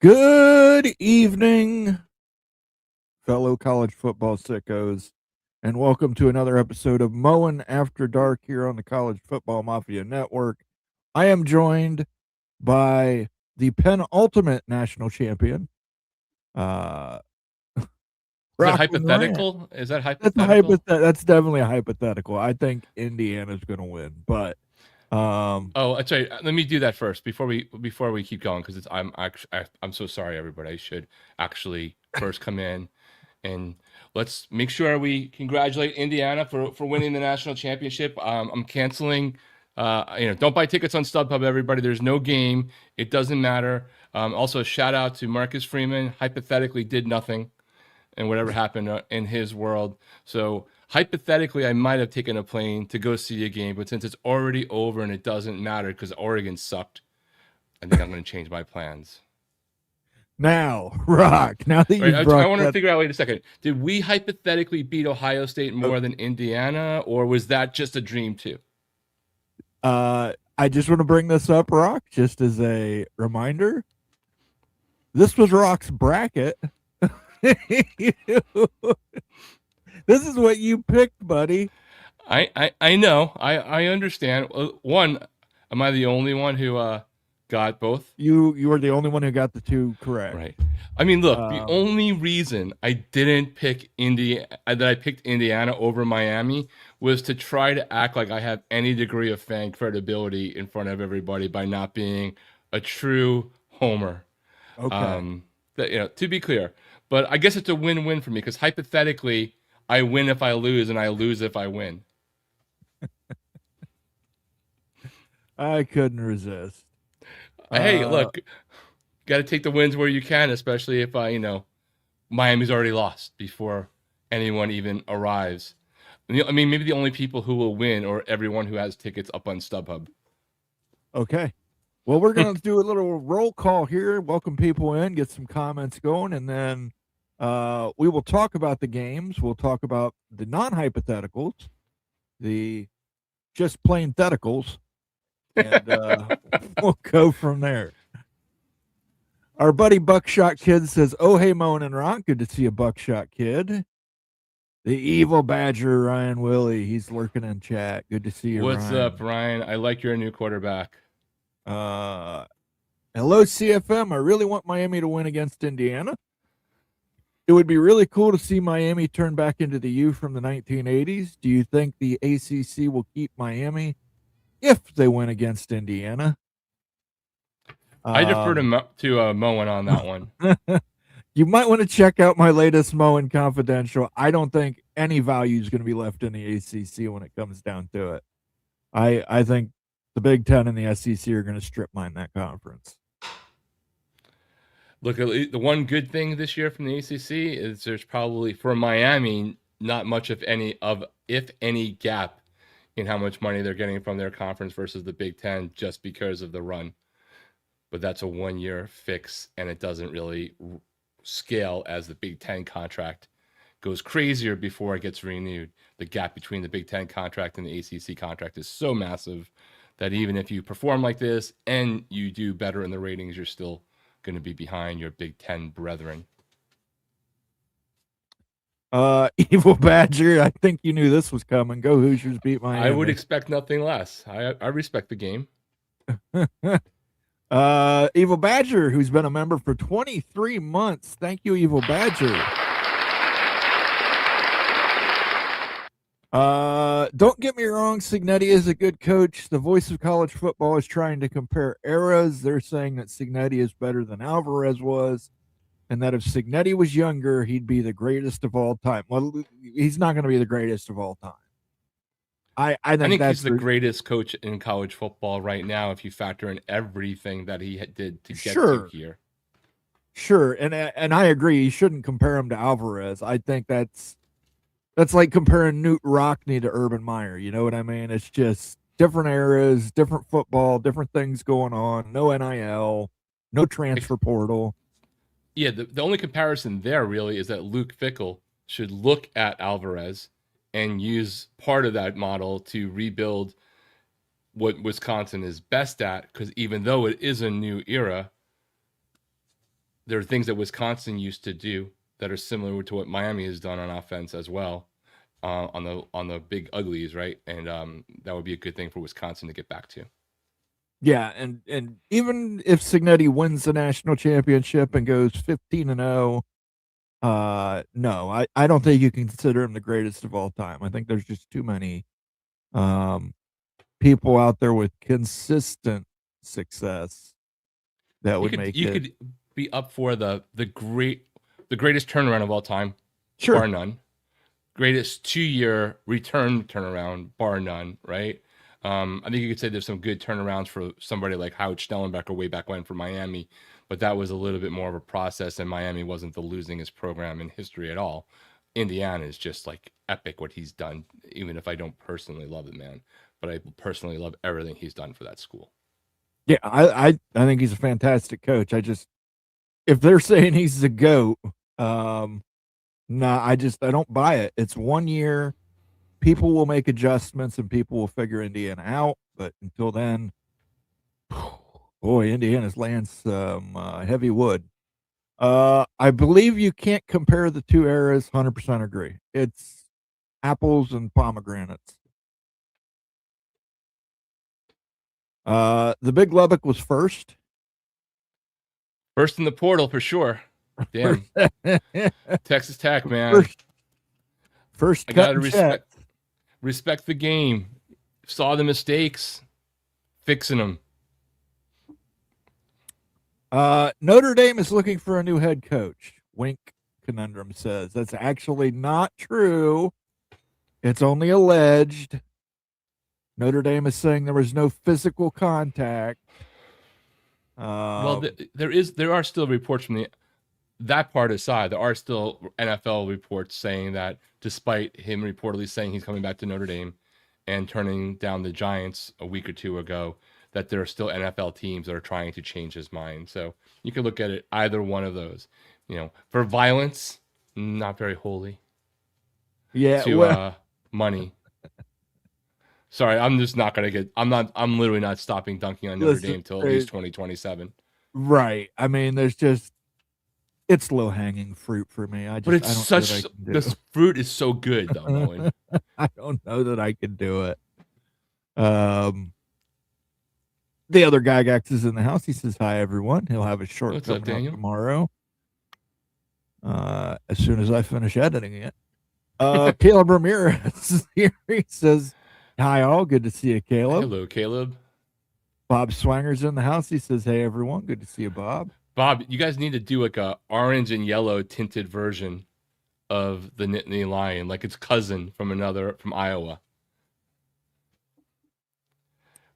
Good evening, fellow college football sickos, and welcome to another episode of Mowing After Dark here on the College Football Mafia Network. I am joined by the penultimate national champion, uh, Is that Rockland Ryan. hypothetical? Is that hypothetical? That's definitely a hypothetical. I think Indiana's going to win, but Oh, that's right. Let me do that first before we keep going because I'm so sorry, everybody. I should actually first come in and let's make sure we congratulate Indiana for winning the national championship. I'm canceling. Don't buy tickets on StubHub, everybody. There's no game. It doesn't matter. Also, a shout out to Marcus Freeman. Hypothetically, did nothing. And whatever happened in his world. So hypothetically, I might have taken a plane to go see a game, but since it's already over and it doesn't matter because Oregon sucked, I think I'm going to change my plans. now, Rock, now that Right, you've brought I want to that, figure out, wait a second. Did we hypothetically beat Ohio State more than Indiana, or was that just a dream too? I just want to bring this up, Rock, just as a reminder. This was Rock's bracket. This is what you picked, buddy. I know. I understand. One, am I the only one who got both? You were the only one who got the two correct. Right. I mean, look, the only reason I didn't pick that I picked Indiana over Miami was to try to act like I have any degree of fan credibility in front of everybody by not being a true homer. Okay. To be clear, but I guess it's a win-win for me because hypothetically, I win if I lose and I lose if I win. I couldn't resist. Hey, look, got to take the wins where you can, especially if Miami's already lost before anyone even arrives. I mean, maybe the only people who will win are everyone who has tickets up on StubHub. Okay. Well, we're going to do a little roll call here, welcome people in, get some comments going, and then we will talk about the games. We'll talk about the non-hypotheticals, the just plain theticals, and we'll go from there. Our buddy Buckshot Kid says, "Oh, hey, Moan and Rock. Good to see a Buckshot Kid." The evil badger, Ryan Willie. He's lurking in chat. Good to see you, What's Ryan. up, Ryan? I like your new quarterback. Hello, CFM. I really want Miami to win against Indiana. It would be really cool to see Miami turn back into the U from the 1980s. Do you think the ACC will keep Miami if they win against Indiana? I defer to Moen on that one. You might want to check out my latest Moen Confidential. I don't think any value is going to be left in the ACC when it comes down to it. I think the Big Ten and the SEC are going to strip mine that conference. Look, the one good thing this year from the ACC is there's probably for Miami not much if any gap in how much money they're getting from their conference versus the Big Ten just because of the run. But that's a 1-year fix, and it doesn't really scale as the Big Ten contract goes crazier before it gets renewed. The gap between the Big Ten contract and the ACC contract is so massive that even if you perform like this and you do better in the ratings, you're still going to be behind your Big Ten brethren. Evil Badger, I think you knew this was coming. Go Hoosiers, beat Miami. I would expect nothing less. I respect the game. Evil Badger, who's been a member for 23 months. Thank you, Evil Badger. Don't get me wrong, Cignetti is a good coach. The voice of college football is trying to compare eras. They're saying that Cignetti is better than Alvarez was, and that if Cignetti was younger, he'd be the greatest of all time. Well, he's not going to be the greatest of all time. I think he's the greatest coach in college football right now if you factor in everything that he did to get to here. Sure, and I agree. You shouldn't compare him to Alvarez. I think that's like comparing Newt Rockne to Urban Meyer. You know what I mean? It's just different eras, different football, different things going on. No NIL, no transfer portal. Yeah, the only comparison there really is that Luke Fickell should look at Alvarez and use part of that model to rebuild what Wisconsin is best at, because even though it is a new era, there are things that Wisconsin used to do that are similar to what Miami has done on offense as well, on the big uglies, right? And that would be a good thing for Wisconsin to get back to. Yeah, and even if Cignetti wins the national championship and goes 15-0, no, I don't think you can consider him the greatest of all time. I think there's just too many people out there with consistent success that would make You it. could be up for the greatest turnaround of all time, Sure. bar none. Greatest 2-year return turnaround, bar none, right? I think you could say there's some good turnarounds for somebody like Howard Schnellenberger way back when for Miami, but that was a little bit more of a process, and Miami wasn't the losingest program in history at all. Indiana is just like epic what he's done, even if I don't personally love the man, but I personally love everything he's done for that school. Yeah, I think he's a fantastic coach. I just, if they're saying he's the GOAT, I don't buy it. It's 1 year. People will make adjustments and people will figure Indiana out, but until then, boy, Indiana's laying some heavy wood. I believe you can't compare the two eras. 100% agree. It's apples and pomegranates. The Big Lubbock was first. First in the portal for sure. Damn. Texas Tech, man. First I gotta respect the game. Saw the mistakes, fixing them. Notre Dame is looking for a new head coach. Wink Conundrum says that's actually not true. It's only alleged. Notre Dame is saying there was no physical contact. Well, there are still reports from that part aside. There are still NFL reports saying that despite him reportedly saying he's coming back to Notre Dame and turning down the Giants a week or two ago, that there are still NFL teams that are trying to change his mind. So you can look at it either one of those. For violence, not very holy. Yeah. To money. Sorry, I'm just not gonna get. I'm literally not stopping dunking on Notre Dame till at least 2027. Right. I mean, it's low hanging fruit for me. This fruit is so good though, Moen. I don't know that I can do it. The other Gygax is in the house. He says hi, everyone. He'll have a short What's up, Daniel? Tomorrow. As soon as I finish editing it. Caleb Ramirez is here. He says, hi, all. Good to see you, Caleb. Hello, Caleb. Bob Swanger's in the house. He says, hey, everyone. Good to see you, Bob. Bob, you guys need to do like a orange and yellow tinted version of the Nittany Lion, like its cousin from Iowa.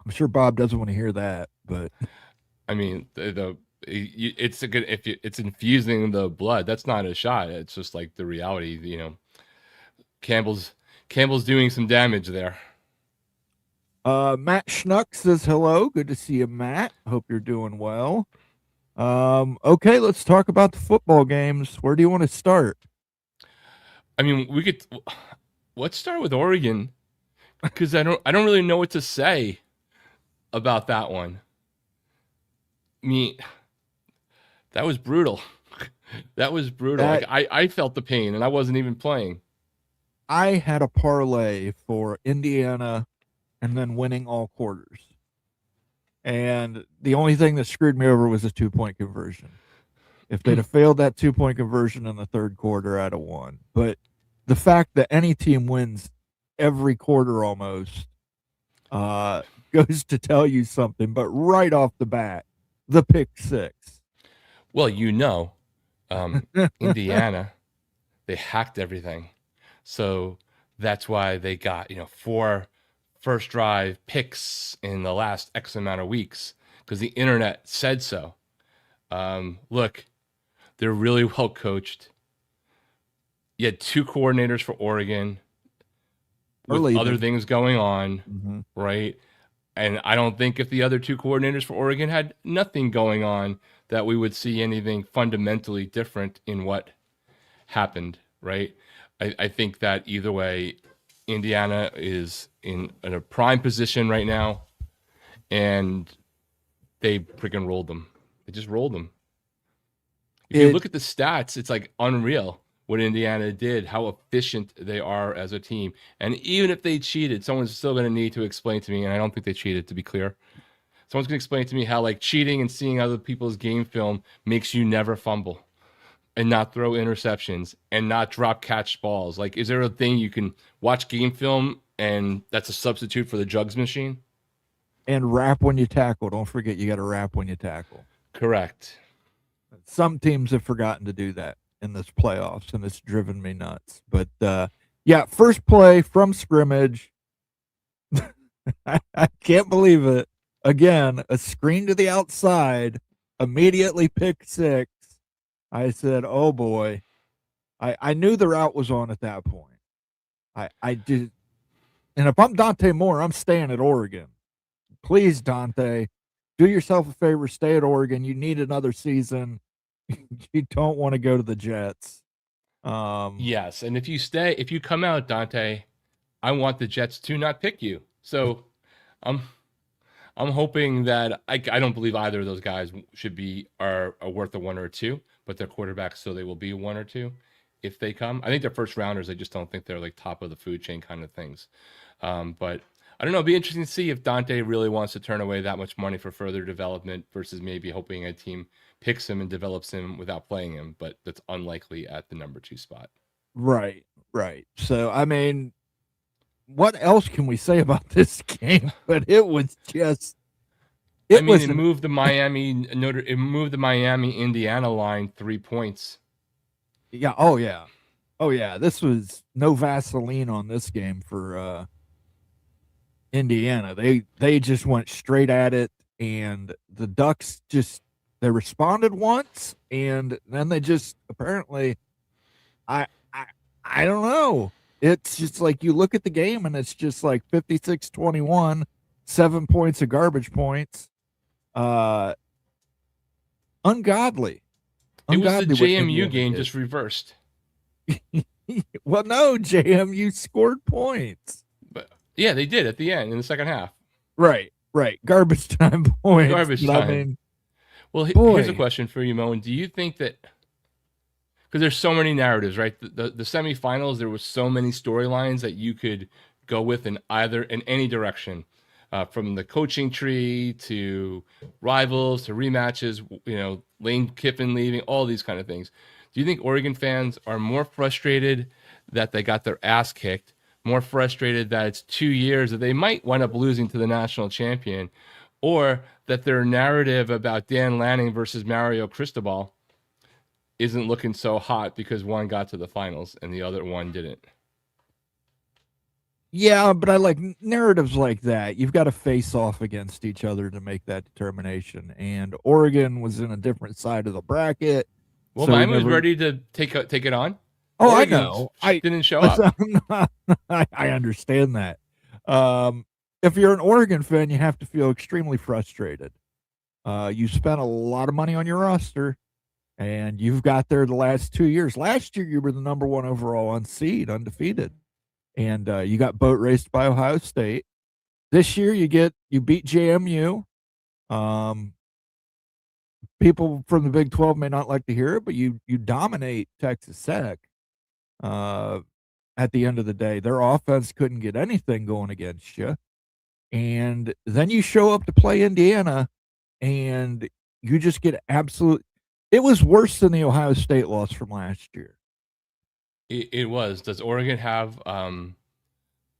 I'm sure Bob doesn't want to hear that, but I mean, it's a good it's infusing the blood. That's not a shot. It's just like the reality. Campbell's doing some damage there. Matt Schnuck says hello. Good to see you, Matt. Hope you're doing well. Okay, let's talk about the football games. Where do you want to start? I mean, let's start with Oregon because I don't really know what to say about that one. I mean, that was brutal. That was brutal. I felt the pain, and I wasn't even playing. I had a parlay for Indiana and then winning all quarters. And the only thing that screwed me over was a 2-point conversion. If they'd have failed that 2-point conversion in the third quarter, I'd have won. But the fact that any team wins every quarter almost goes to tell you something. But right off the bat, the pick six. Well, Indiana, they hacked everything. So that's why they got, 4 first drive picks in the last X amount of weeks because the internet said so. Look, they're really well coached. You had 2 coordinators for Oregon with other things going on, right? And I don't think if the other 2 coordinators for Oregon had nothing going on that we would see anything fundamentally different in what happened, right? I think that either way, Indiana is in a prime position right now, and they freaking rolled them. They just rolled them. If you look at the stats, it's like unreal what Indiana did, how efficient they are as a team. And even if they cheated, someone's still going to need to explain to me, and I don't think they cheated, to be clear. Someone's going to explain to me how like cheating and seeing other people's game film makes you never fumble and not throw interceptions and not drop catch balls. Like, is there a thing you can watch game film and that's a substitute for the jugs machine? And wrap when you tackle. Don't forget, you got to wrap when you tackle. Correct. Some teams have forgotten to do that in this playoffs, and it's driven me nuts. But yeah, first play from scrimmage. I can't believe it. Again, a screen to the outside, immediately pick six. I said, oh boy. I knew the route was on at that point. I did. And if I'm Dante Moore, I'm staying at Oregon. Please, Dante, do yourself a favor, stay at Oregon. You need another season. You don't want to go to the Jets. Yes, and if you come out, Dante, I want the Jets to not pick you. So I'm hoping that I don't believe either of those guys are worth a 1 or a 2, but they're quarterbacks, so they will be 1 or 2 if they come. I think they're first rounders. I just don't think they're like top of the food chain kind of things. But I don't know. It'd be interesting to see if Dante really wants to turn away that much money for further development versus maybe hoping a team picks him and develops him without playing him, but that's unlikely at the number 2 spot. Right. So, I mean, what else can we say about this game? But it was just. It moved the Miami Indiana line 3 points. Yeah. Oh yeah. This was no Vaseline on this game for Indiana. They just went straight at it, and the Ducks they responded once, and then they just apparently, I don't know. It's just like you look at the game, and it's just like 56-21, 7 points of garbage points. Ungodly. It was the JMU game just reversed. Well, no, JMU scored points. But yeah, they did at the end in the second half. Right. Garbage time points. Garbage time. I mean, well, here's a question for you, Mo. Do you think that, because there's so many narratives, right? The semifinals, there was so many storylines that you could go with in any direction, from the coaching tree to rivals to rematches, Lane Kiffin leaving, all these kind of things. Do you think Oregon fans are more frustrated that they got their ass kicked, more frustrated that it's 2 years that they might wind up losing to the national champion, or that their narrative about Dan Lanning versus Mario Cristobal isn't looking so hot because one got to the finals and the other one didn't? Yeah, but I like narratives like that. You've got to face off against each other to make that determination. And Oregon was in a different side of the bracket. Well, Miami was ready to take it on. Oh, Oregon I know. I didn't show up. I understand that. If you're an Oregon fan, you have to feel extremely frustrated. You spent a lot of money on your roster, and you've got there the last 2 years. Last year, you were the number 1 overall on seed, undefeated. And you got boat raced by Ohio State. This year, you beat JMU. People from the Big 12 may not like to hear it, but you dominate Texas Tech. At the end of the day, their offense couldn't get anything going against you. And then you show up to play Indiana, and you just get it was worse than the Ohio State loss from last year. It was. Does Oregon have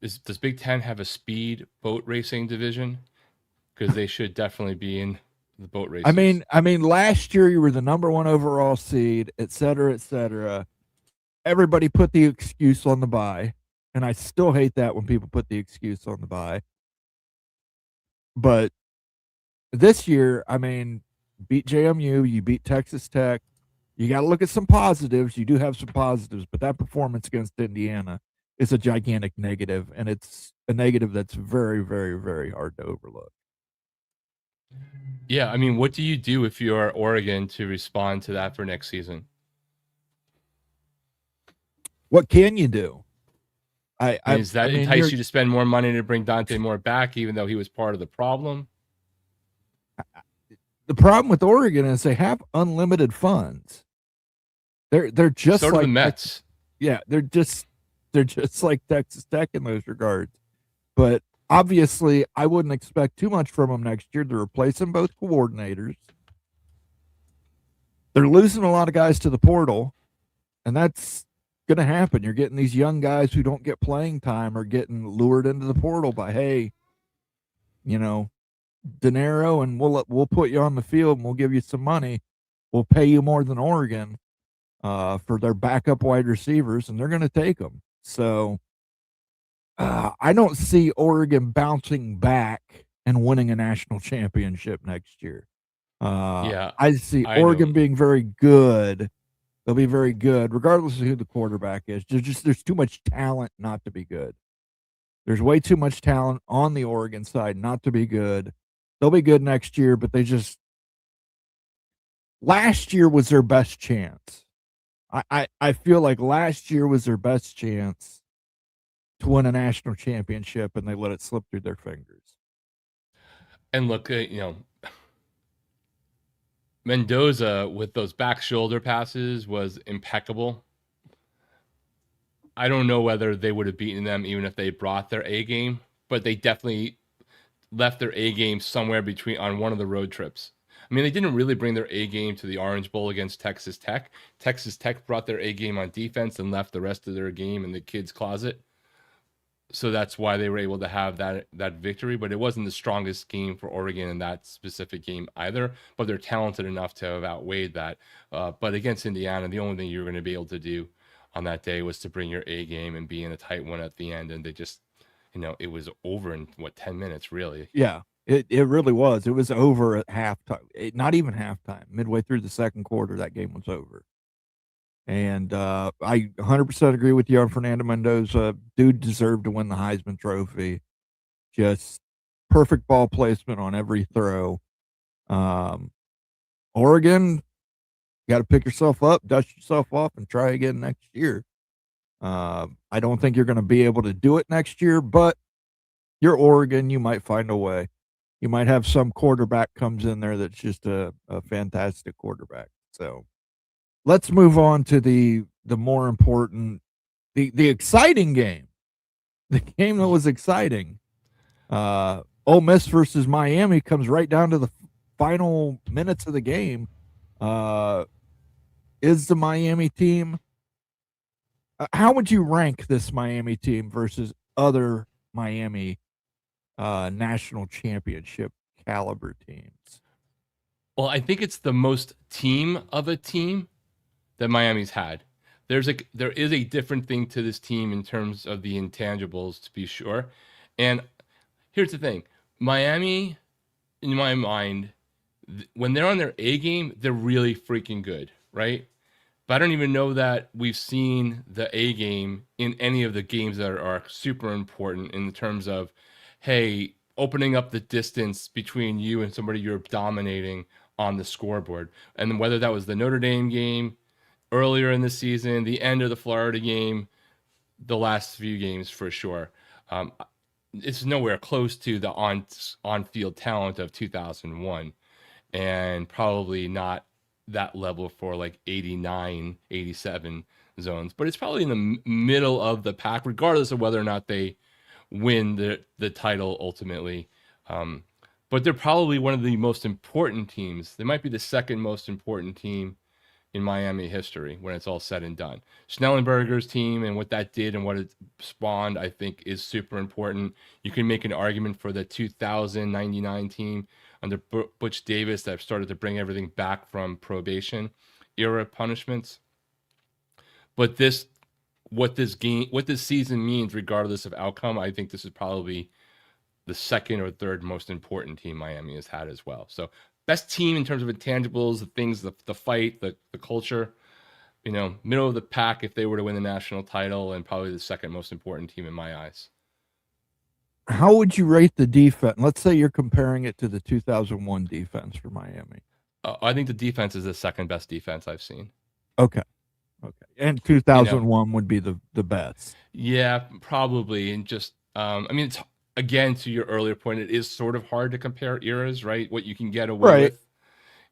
does Big Ten have a speed boat racing division? Because they should definitely be in the boat races. I mean, last year you were the number 1 overall seed, et cetera, et cetera. Everybody put the excuse on the bye, and I still hate that when people put the excuse on the bye. But this year, beat JMU, you beat Texas Tech. You got to look at some positives. You do have some positives, but that performance against Indiana is a gigantic negative, and it's a negative that's very, very, very hard to overlook. Yeah, what do you do if you're Oregon to respond to that for next season? What can you do? Does that entice you to spend more money to bring Dante Moore back, even though he was part of the problem? The problem with Oregon is they have unlimited funds. They're just Sort of like the Mets. yeah, they're just like Texas Tech in those regards. But obviously, I wouldn't expect too much from them next year. They're replacing both coordinators. They're losing a lot of guys to the portal, and that's going to happen. You're getting these young guys who don't get playing time or getting lured into the portal by, hey, you know, dinero, and we'll put you on the field and we'll give you some money. We'll pay you more than Oregon for their backup wide receivers, and they're going to take them. So I don't see Oregon bouncing back and winning a national championship next year. Yeah, I see I Oregon don't. being very good. They'll be very good, regardless of who the quarterback is. There's too much talent not to be good. There's way too much talent on the Oregon side not to be good. They'll be good next year, but last year was their best chance. I feel like last year was their best chance to win a national championship, and they let it slip through their fingers. And look, Mendoza with those back shoulder passes was impeccable. I don't know whether they would have beaten them even if they brought their A game, but they definitely left their A game somewhere between on one of the road trips. I mean, they didn't really bring their A game to the Orange Bowl against Texas Tech. Texas Tech brought their A game on defense and left the rest of their game in the kids' closet. So that's why they were able to have that victory. But it wasn't the strongest game for Oregon in that specific game either. But they're talented enough to have outweighed that. But against Indiana, the only thing you're going to be able to do on that day was to bring your A game and be in a tight one at the end. And they just, it was over in 10 minutes, really. Yeah, it really was. It was over at halftime. Not even halftime. Midway through the second quarter, that game was over. And I 100% agree with you on Fernando Mendoza. Dude deserved to win the Heisman Trophy. Just perfect ball placement on every throw. Oregon, got to pick yourself up, dust yourself off, and try again next year. I don't think you're going to be able to do it next year, but you're Oregon. You might find a way. You might have some quarterback comes in there that's just a fantastic quarterback. So let's move on to the more important, the exciting game, the game that was exciting. Ole Miss versus Miami comes right down to the final minutes of the game. Is the Miami team? How would you rank this Miami team versus other Miami national championship caliber teams? Well, I think it's the most team of a team that Miami's had. There is a different thing to this team in terms of the intangibles, to be sure. And here's the thing: Miami, in my mind, when they're on their A game, they're really freaking good, right? But I don't even know that we've seen the A game in any of the games that are super important in terms of, hey, opening up the distance between you and somebody you're dominating on the scoreboard. And whether that was the Notre Dame game earlier in the season, the end of the Florida game, the last few games for sure. It's nowhere close to the on-field talent of 2001, and probably not that level for like 89, 87 zones, but it's probably in the middle of the pack, regardless of whether or not they win the title ultimately. But they're probably one of the most important teams. They might be the second most important team in Miami history when it's all said and done. Schnellenberger's team and what that did and what it spawned, I think, is super important. You can make an argument for the 2099 team under Butch Davis that started to bring everything back from probation era punishments. But what this season means, regardless of outcome, I think this is probably the second or third most important team Miami has had as well. So best team in terms of intangibles, the things, the fight, the culture, middle of the pack if they were to win the national title, and probably the second most important team in my eyes. How would you rate the defense? Let's say you're comparing it to the 2001 defense for Miami. I think the defense is the second best defense I've seen. Okay. And 2001 would be the best. Yeah, probably. And just, it's, again, to your earlier point, it is sort of hard to compare eras, right? What you can get away with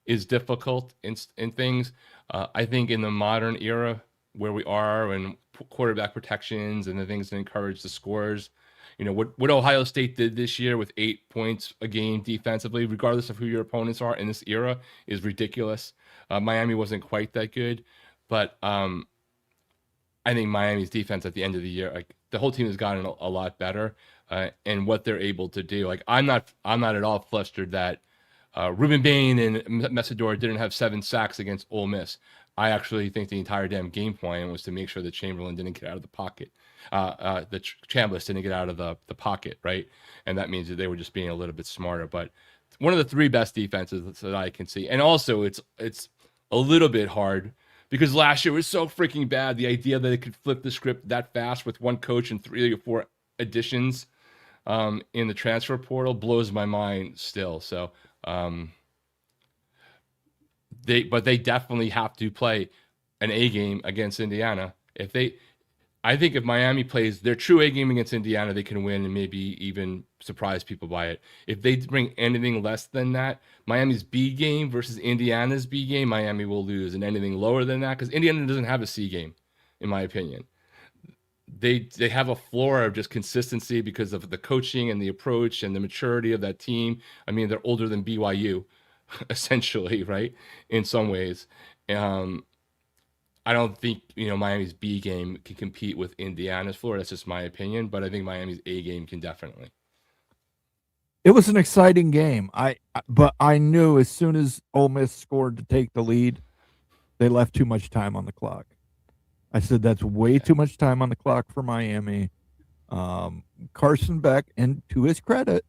is difficult in things. I think in the modern era where we are and quarterback protections and the things that encourage the scores, what Ohio State did this year with 8 points a game defensively, regardless of who your opponents are in this era, is ridiculous. Miami wasn't quite that good, but I think Miami's defense at the end of the year, like the whole team has gotten a lot better, and what they're able to do. Like I'm not at all flustered that Ruben Bain and Messidor didn't have 7 sacks against Ole Miss. I actually think the entire damn game plan was to make sure that Chamberlain didn't get out of the pocket. Chambliss didn't get out of the pocket, right? And that means that they were just being a little bit smarter. But one of the 3 best defenses that I can see. And also it's a little bit hard because last year was so freaking bad. The idea that it could flip the script that fast with one coach and 3 or 4 additions in the transfer portal blows my mind still. So they definitely have to play an A game against Indiana. I think if Miami plays their true A game against Indiana, they can win and maybe even surprise people by it. If they bring anything less than that, Miami's B game versus Indiana's B game, Miami will lose. And anything lower than that, because Indiana doesn't have a C game, in my opinion. They have a floor of just consistency because of the coaching and the approach and the maturity of that team. I mean, they're older than BYU, essentially, right? In some ways. I don't think, Miami's B game can compete with Indiana's floor. That's just my opinion, but I think Miami's A game can definitely. It was an exciting game. But I knew as soon as Ole Miss scored to take the lead, they left too much time on the clock. I said that's way too much time on the clock for Miami. Carson Beck, and to his credit,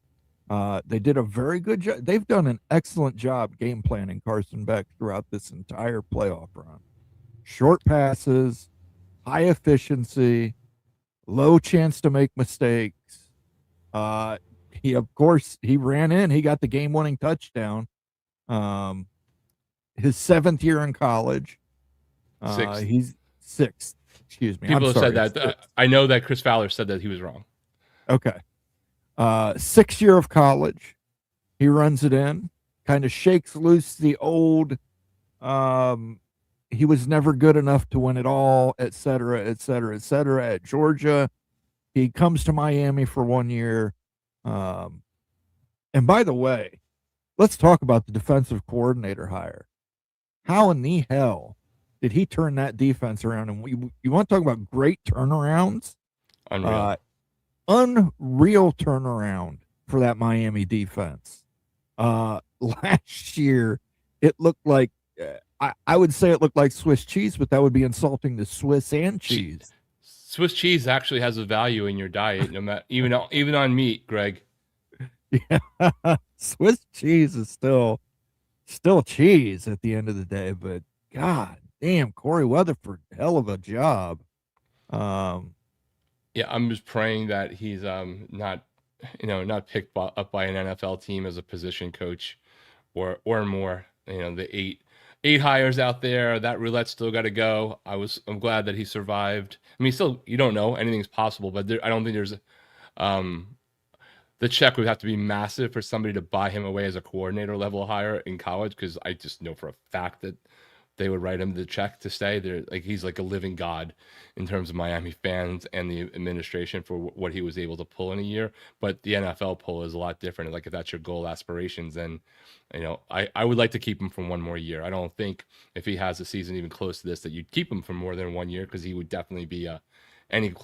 they did a very good job. They've done an excellent job game planning Carson Beck throughout this entire playoff run. Short passes, high efficiency, low chance to make mistakes. He ran in. He got the game-winning touchdown. His 7th year in college. He's 6th. Excuse me. People have said that. I know that Chris Fowler said that he was wrong. Okay. 6th year of college. He runs it in. Kind of shakes loose the old he was never good enough to win it all, et cetera, et cetera, et cetera. At Georgia, he comes to Miami for 1 year. And by the way, let's talk about the defensive coordinator hire. How in the hell did he turn that defense around? And you want to talk about great turnarounds? Unreal turnaround for that Miami defense. Last year, it looked like I would say it looked like Swiss cheese, but that would be insulting to Swiss and cheese. Swiss cheese actually has a value in your diet, no matter even on meat, Greg. Yeah, Swiss cheese is still cheese at the end of the day, but God damn, Corey Weatherford, hell of a job. Yeah, I'm just praying that he's not picked up by an NFL team as a position coach or more. The eight hires out there, that roulette's still got to go. I'm glad that he survived. I mean, still, you don't know, anything's possible, but I don't think there's the check would have to be massive for somebody to buy him away as a coordinator level hire in college, because I just know for a fact that they would write him the check to stay. He's like a living god in terms of Miami fans and the administration for what he was able to pull in a year. But the NFL pull is a lot different. Like if that's your goal aspirations, then I would like to keep him for 1 more year. I don't think if he has a season even close to this that you'd keep him for more than 1 year, because he would definitely be any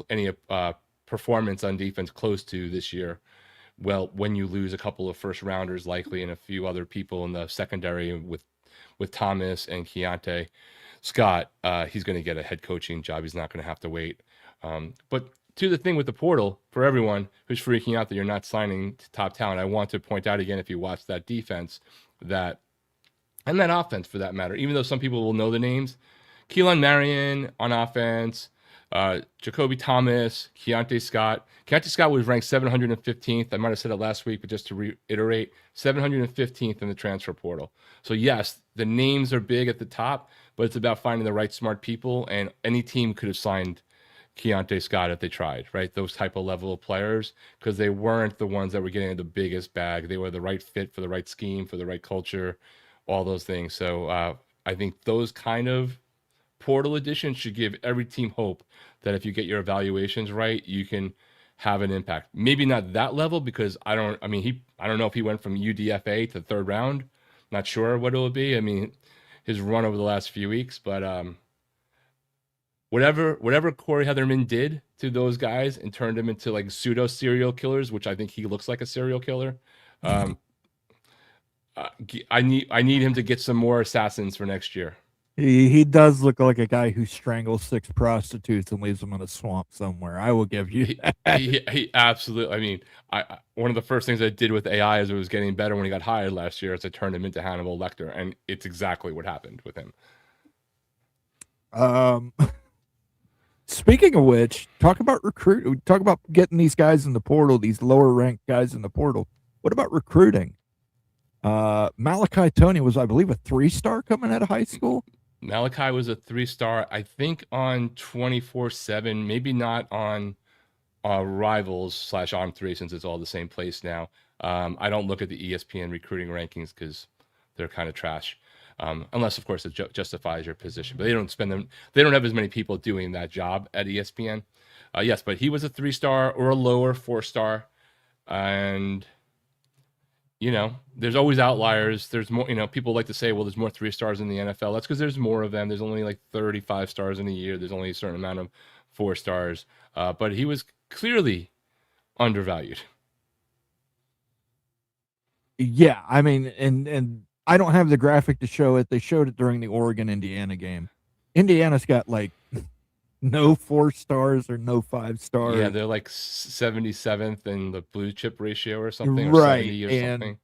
performance on defense close to this year. Well, when you lose a couple of first rounders likely and a few other people in the secondary with Thomas and Keontae Scott, he's going to get a head coaching job. He's not going to have to wait. But to the thing with the portal, for everyone who's freaking out that you're not signing to top talent, I want to point out again, if you watch that defense, and that offense for that matter, even though some people will know the names, Keelan Marion on offense, Jacoby Thomas, Keontae Scott. Keontae Scott was ranked 715th. I might have said it last week, but just to reiterate, 715th in the transfer portal. So yes, the names are big at the top, but it's about finding the right smart people, and any team could have signed Keontae Scott if they tried, right? Those type of level of players, because they weren't the ones that were getting the biggest bag. They were the right fit for the right scheme, for the right culture, all those things. So I think those kind of portal additions should give every team hope that if you get your evaluations right, you can have an impact. Maybe not that level, because I don't know if he went from UDFA to third round. Not sure what it will be. I mean, his run over the last few weeks, but whatever Corey Heatherman did to those guys and turned them into like pseudo serial killers, which I think he looks like a serial killer. I need him to get some more assassins for next year. He does look like a guy who strangles 6 prostitutes and leaves them in a swamp somewhere. I will give you that. He absolutely. I mean, one of the first things I did with AI as it was getting better when he got hired last year is I turned him into Hannibal Lecter, and it's exactly what happened with him. Speaking of which, talk about recruit. Talk about getting these guys in the portal, these lower ranked guys in the portal. What about recruiting? Malachi Tony was, I believe, a 3-star coming out of high school. Malachi was a 3-star, I think, on 24/7, maybe not on Rivals / On3, since it's all the same place now. I don't look at the ESPN recruiting rankings because they're kind of trash, unless, of course, it justifies your position. But they don't spend them. They don't have as many people doing that job at ESPN. Yes, but he was a 3-star or a lower 4-star, and there's always outliers. There's more, people like to say, well, there's more 3-stars in the NFL. That's because there's more of them. There's only like 35 stars in a year. There's only a certain amount of 4-stars. But he was clearly undervalued. Yeah, I mean, and I don't have the graphic to show it. They showed it during the Oregon-Indiana game. Indiana's got like no 4-stars or no 5-stars. Yeah, they're like 77th in the blue chip ratio or something, or right, 70 or something.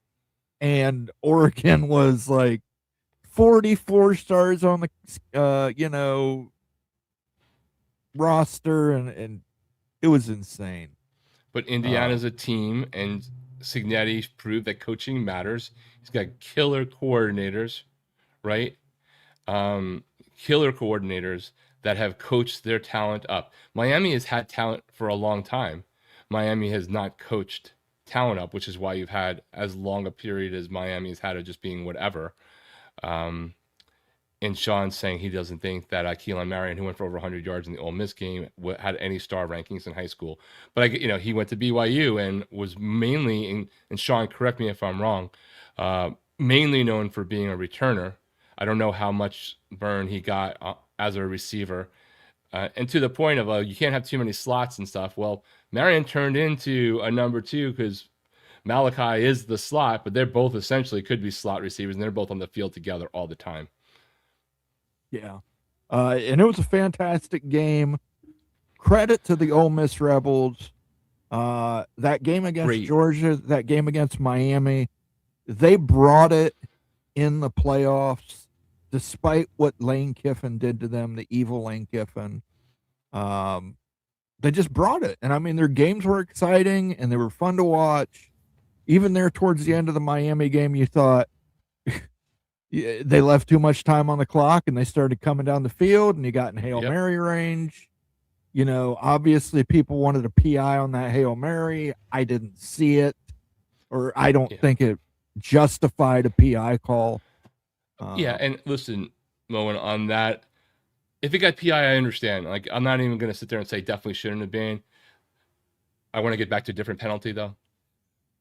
And Oregon was like 44 stars on the roster, and it was insane. But Indiana's a team, and Cignetti proved that coaching matters. He's got killer coordinators, right? Killer coordinators that have coached their talent up. Miami has had talent for a long time. Miami has not coached talent up, which is why you've had as long a period as Miami has had of just being whatever. And Sean's saying he doesn't think that Keelan Marion, who went for over 100 yards in the Ole Miss game, had any star rankings in high school. But he went to BYU and was mainly, and Sean, correct me if I'm wrong, mainly known for being a returner. I don't know how much burn he got as a receiver. And to the point of, you can't have too many slots and stuff. Well, Marion turned into a number 2 because Malachi is the slot, but they're both essentially could be slot receivers, and they're both on the field together all the time. Yeah. And it was a fantastic game. Credit to the Ole Miss Rebels. That game against Georgia, that game against Miami, they brought it in the playoffs, despite what Lane Kiffin did to them, the evil Lane Kiffin. They just brought it. And I mean, their games were exciting and they were fun to watch. Even there towards the end of the Miami game, you thought they left too much time on the clock and they started coming down the field and you got in Hail Mary range. Obviously people wanted a PI on that Hail Mary. I didn't see it, or I don't think it justified a PI call. And listen, Moen, on that, if it got PI, I understand. Like, I'm not even going to sit there and say definitely shouldn't have been. I want to get back to a different penalty, though.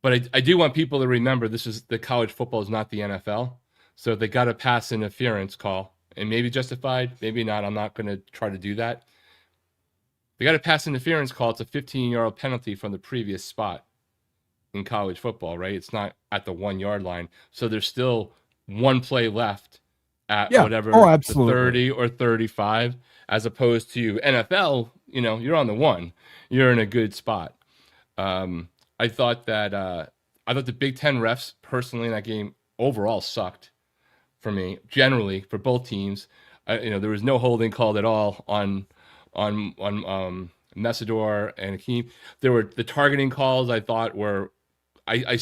But I do want people to remember the college football is not the NFL. So if they got a pass interference call, and maybe justified, maybe not, I'm not going to try to do that. They got a pass interference call, it's a 15-yard penalty from the previous spot in college football, right? It's not at the 1-yard line. So there's still one play left at whatever, the 30 or 35, as opposed to NFL, you're on the 1. You're in a good spot. I thought the Big Ten refs personally in that game overall sucked for me, generally, for both teams. There was no holding called at all on Messidor and Hakeem. There were the targeting calls I thought were, I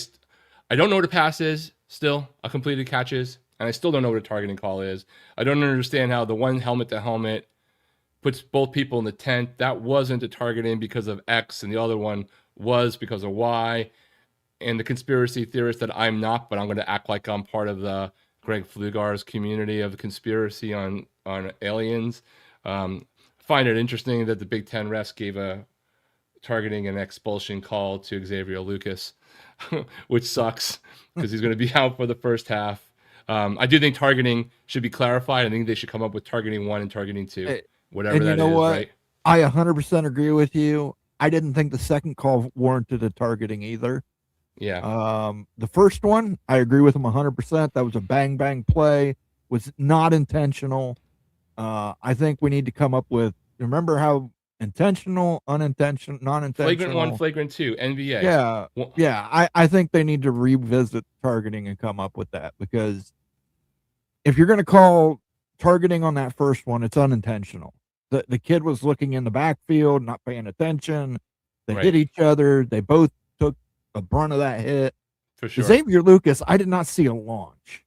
don't know what a pass is still, a completed catch is, and I still don't know what a targeting call is. I don't understand how the one helmet to helmet puts both people in the tent. That wasn't a targeting because of X, and the other one was because of Y. And the conspiracy theorist that I'm not, but I'm going to act like I'm part of the Greg Flugar's community of conspiracy on aliens. Find it interesting that the Big Ten refs gave a targeting and expulsion call to Xavier Lucas, which sucks because he's going to be out for the first half. I do think targeting should be clarified. I think they should come up with targeting 1 and targeting 2, whatever and that is, what? right? I 100% agree with you. I didn't think the second call warranted a targeting either. Yeah. The first one, I agree with him 100%. That was a bang bang play, was not intentional. I think we need to come up with, remember how intentional, unintentional, non-intentional. Flagrant 1, flagrant 2, NBA. Yeah. Yeah. I think they need to revisit targeting and come up with that, because if you're going to call targeting on that first one, it's unintentional. The kid was looking in the backfield, not paying attention. They hit each other. They both took the brunt of that hit. For sure. Xavier Lucas, I did not see a launch.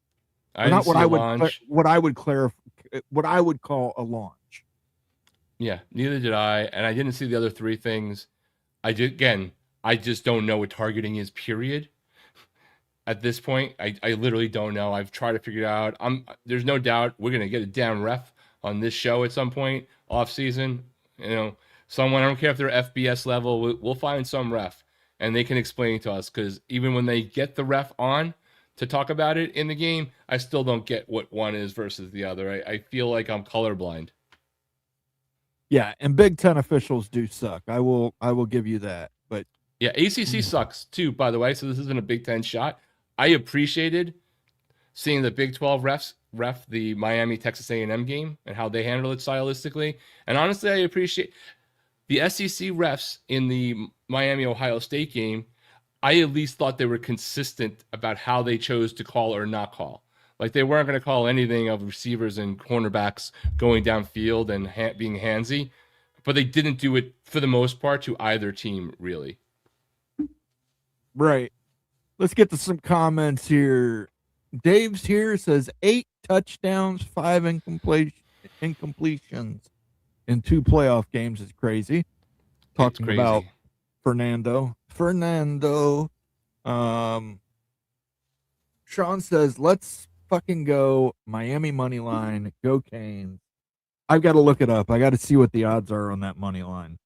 Not what I would what I would call a launch. Yeah, neither did I, and I didn't see the other 3 things. I just don't know what targeting is, period. At this point, I literally don't know. I've tried to figure it out. There's no doubt we're gonna get a damn ref on this show at some point off season. Someone, I don't care if they're FBS level, we'll find some ref and they can explain it to us, because even when they get the ref on to talk about it in the game, I still don't get what one is versus the other. I feel like I'm colorblind. Yeah, and Big Ten officials do suck. I will give you that. But yeah, ACC sucks too, by the way. So this isn't a Big Ten shot. I appreciated seeing the Big 12 ref the Miami Texas A&M game and how they handled it stylistically. And honestly, I appreciate the SEC refs in the Miami Ohio State game. I at least thought they were consistent about how they chose to call or not call. Like, they weren't going to call anything of receivers and cornerbacks going downfield and being handsy, but they didn't do it for the most part to either team, really. Right. Let's get to some comments here. Dave's here, says 8 touchdowns, 5 incompletions in 2 playoff games is crazy. Talking about Fernando. Sean says, let's fucking go Miami money line. Go Canes. I've got to look it up. I got to see what the odds are on that money line.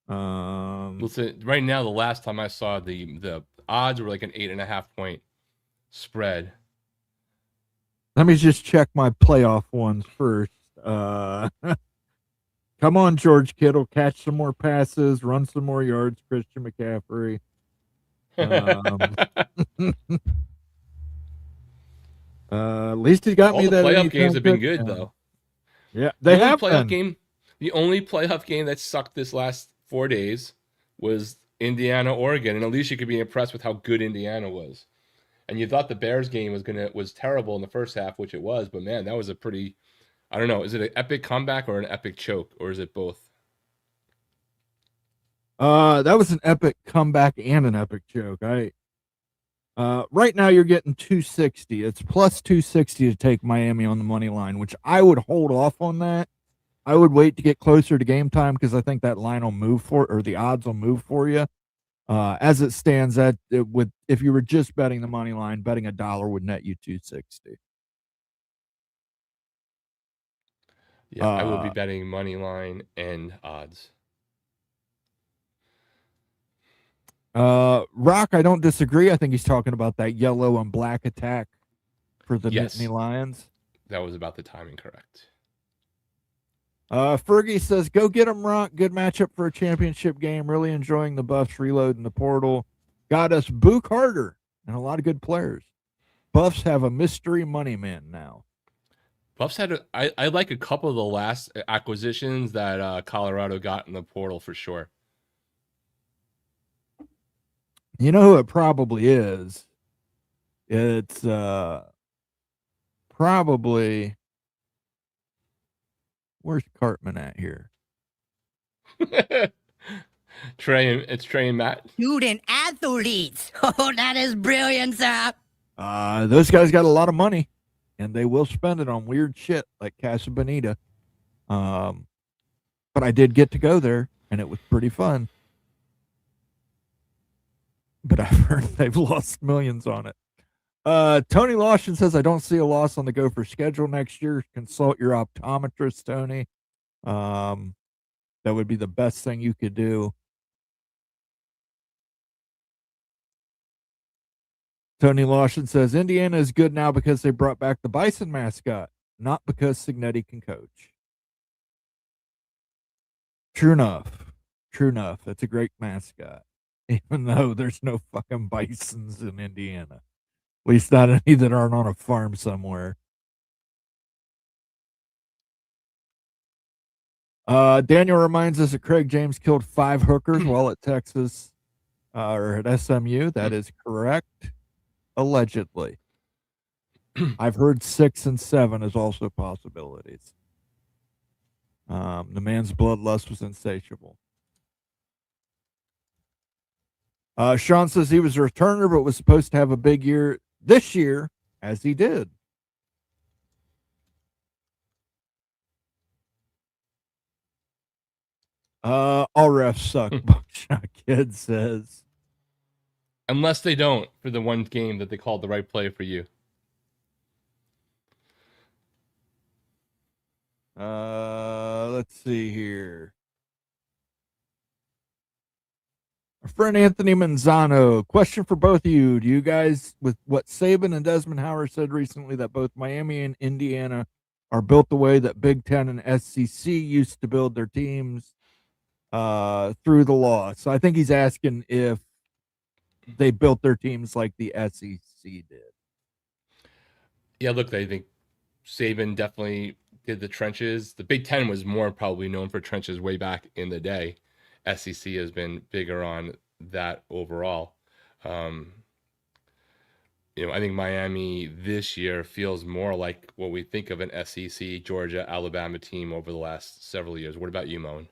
Listen, right now, the last time I saw the odds were like an 8.5 point spread. Let me just check my playoff ones first. Come on, George Kittle, catch some more passes, run some more yards, Christian McCaffrey. At least he got me that. All the playoff games have been good, though. Yeah, they have been. The only playoff game that sucked this last 4 days was Indiana, Oregon, and at least you could be impressed with how good Indiana was. And you thought the Bears game was terrible in the first half, which it was, but man, that was a pretty, I don't know, is it an epic comeback or an epic choke, or is it both? That was an epic comeback and an epic choke. Right now you're getting 260. It's plus 260 to take Miami on the money line, which I would hold off on that. I would wait to get closer to game time, because I think that line will move or the odds will move for you. As it stands, if you were just betting the money line, betting $1 would net you 260. Yeah, I will be betting money line and odds. Rock, I don't disagree. I think he's talking about that yellow and black attack for the Nittany Lions. That was about the timing correct. Fergie says, go get him, Rock. Good matchup for a championship game. Really enjoying the Buffs reload in the portal. Got us Boo Carter and a lot of good players. Buffs have a mystery money man now. Buffs had I like a couple of the last acquisitions that Colorado got in the portal for sure. You know who it probably is? It's probably, where's Cartman at here? It's Trey and Matt. Student athletes. Oh, that is brilliant, sir. Those guys got a lot of money, and they will spend it on weird shit like Casa Bonita. But I did get to go there, and it was pretty fun. But I've heard they've lost millions on it. Tony Lawson says, I don't see a loss on the Gopher schedule next year. Consult your optometrist, Tony. That would be the best thing you could do. Tony Lawson says, Indiana is good now because they brought back the Bison mascot, not because Signetti can coach. True enough. True enough. That's a great mascot, even though there's no fucking bisons in Indiana. At least not any that aren't on a farm somewhere. Daniel reminds us that Craig James killed 5 hookers while at Texas or at SMU. That is correct. Allegedly. I've heard 6 and 7 is also possibilities. The man's bloodlust was insatiable. Sean says he was a returner, but was supposed to have a big year this year, as he did. All refs suck, Buckshot Kid says. Unless they don't for the one game that they called the right play for you. Let's see here. Our friend Anthony Manzano, question for both of you. Do you guys, with what Saban and Desmond Howard said recently, that both Miami and Indiana are built the way that Big Ten and SEC used to build their teams through the law? So I think he's asking if they built their teams like the SEC did. Yeah, look, I think Saban definitely did the trenches. The Big Ten was more probably known for trenches way back in the day. SEC has been bigger on that overall. I think Miami this year feels more like what we think of an SEC, Georgia, Alabama team over the last several years. What about you, Moan?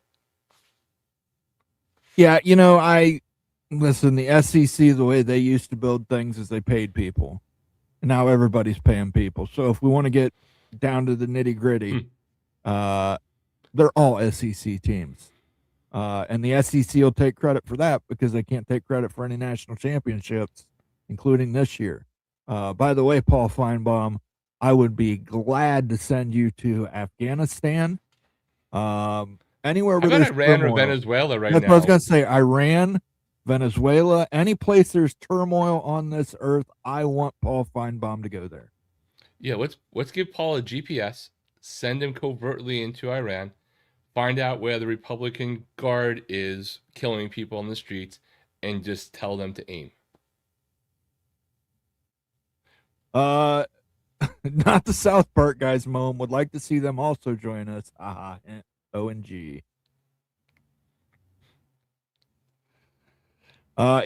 Yeah, listen, the SEC, the way they used to build things is they paid people. And now everybody's paying people. So if we want to get down to the nitty gritty, they're all SEC teams. And the SEC will take credit for that because they can't take credit for any national championships, including this year. By the way, Paul Feinbaum, I would be glad to send you to Afghanistan. Anywhere where there's Iran turmoil. or Venezuela right That's now. what I was going to say. Iran, Venezuela, any place there's turmoil on this earth, I want Paul Feinbaum to go there. Yeah, let's give Paul a GPS, send him covertly into Iran, find out where the Republican Guard is killing people on the streets, and just tell them to aim. Not the South Park guys, Mom. Would like to see them also join us. ONG.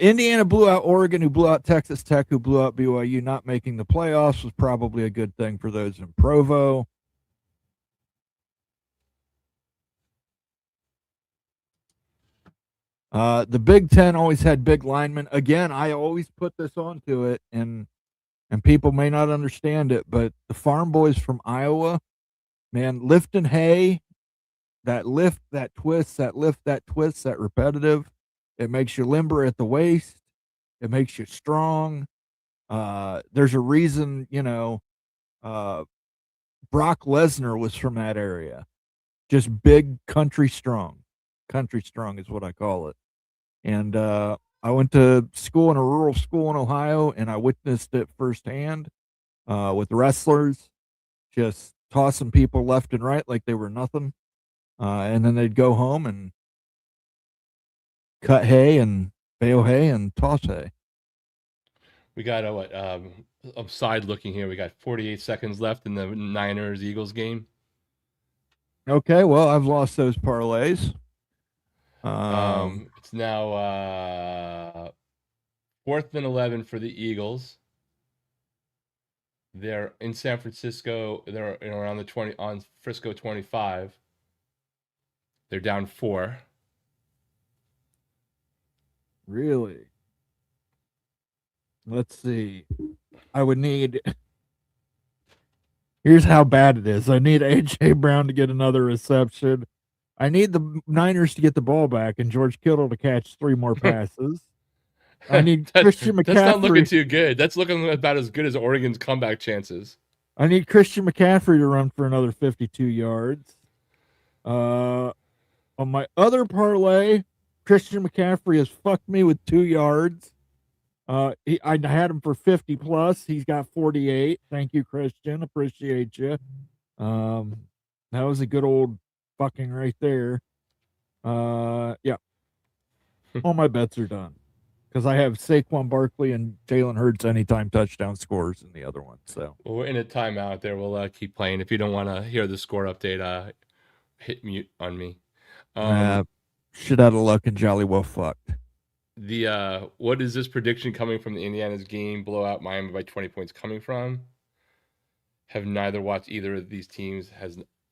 Indiana blew out Oregon, who blew out Texas Tech, who blew out BYU. Not making the playoffs was probably a good thing for those in Provo. The Big Ten always had big linemen. Again, I always put this onto it, and people may not understand it, but the farm boys from Iowa, man, lifting hay, that lift, that twist, that lift, that twist, that repetitive, it makes you limber at the waist. It makes you strong. There's a reason, Brock Lesnar was from that area. Just big country strong. Country strong is what I call it. And I went to school in a rural school in Ohio, and I witnessed it firsthand with wrestlers just tossing people left and right like they were nothing. And then they'd go home and cut hay and bale hay and toss hay. We got side looking here. We got 48 seconds left in the Niners-Eagles game. Okay, well, I've lost those parlays. It's now 4th and 11 for the Eagles. They're in San Francisco. They're around the 20 on Frisco 25. They're down 4. Really? Let's see. I would need. Here's how bad it is. I need A.J. Brown to get another reception. I need the Niners to get the ball back and George Kittle to catch 3 more passes. I need Christian McCaffrey. That's not looking too good. That's looking about as good as Oregon's comeback chances. I need Christian McCaffrey to run for another 52 yards. On my other parlay, Christian McCaffrey has fucked me with 2 yards. I had him for 50 plus. He's got 48. Thank you, Christian. Appreciate you. That was a good old fucking right there. Yeah. All my bets are done because I have Saquon Barkley and Jalen Hurts anytime touchdown scores in the other one. So well, we're in a timeout there. We'll keep playing. If you don't want to hear the score update, hit mute on me. Shit out of luck and jolly well fucked. What is this prediction coming from the Indiana's game blowout Miami by 20 points coming from? Have neither watched either of these teams.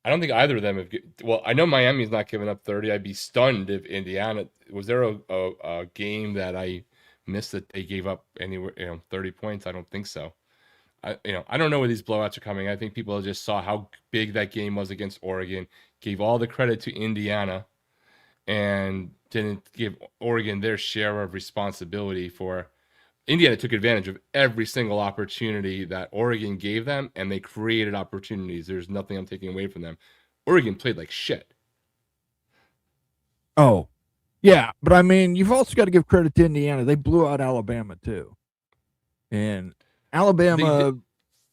I don't think either of them have. Well, I know Miami's not giving up 30. I'd be stunned if Indiana. Was there a game that I missed that they gave up anywhere 30 points? I don't think so. I don't know where these blowouts are coming. I think people just saw how big that game was against Oregon, gave all the credit to Indiana, and didn't give Oregon their share of responsibility for. Indiana took advantage of every single opportunity that Oregon gave them, and they created opportunities. There's nothing I'm taking away from them. Oregon played like shit. Oh, yeah. But, I mean, you've also got to give credit to Indiana. They blew out Alabama, too. And Alabama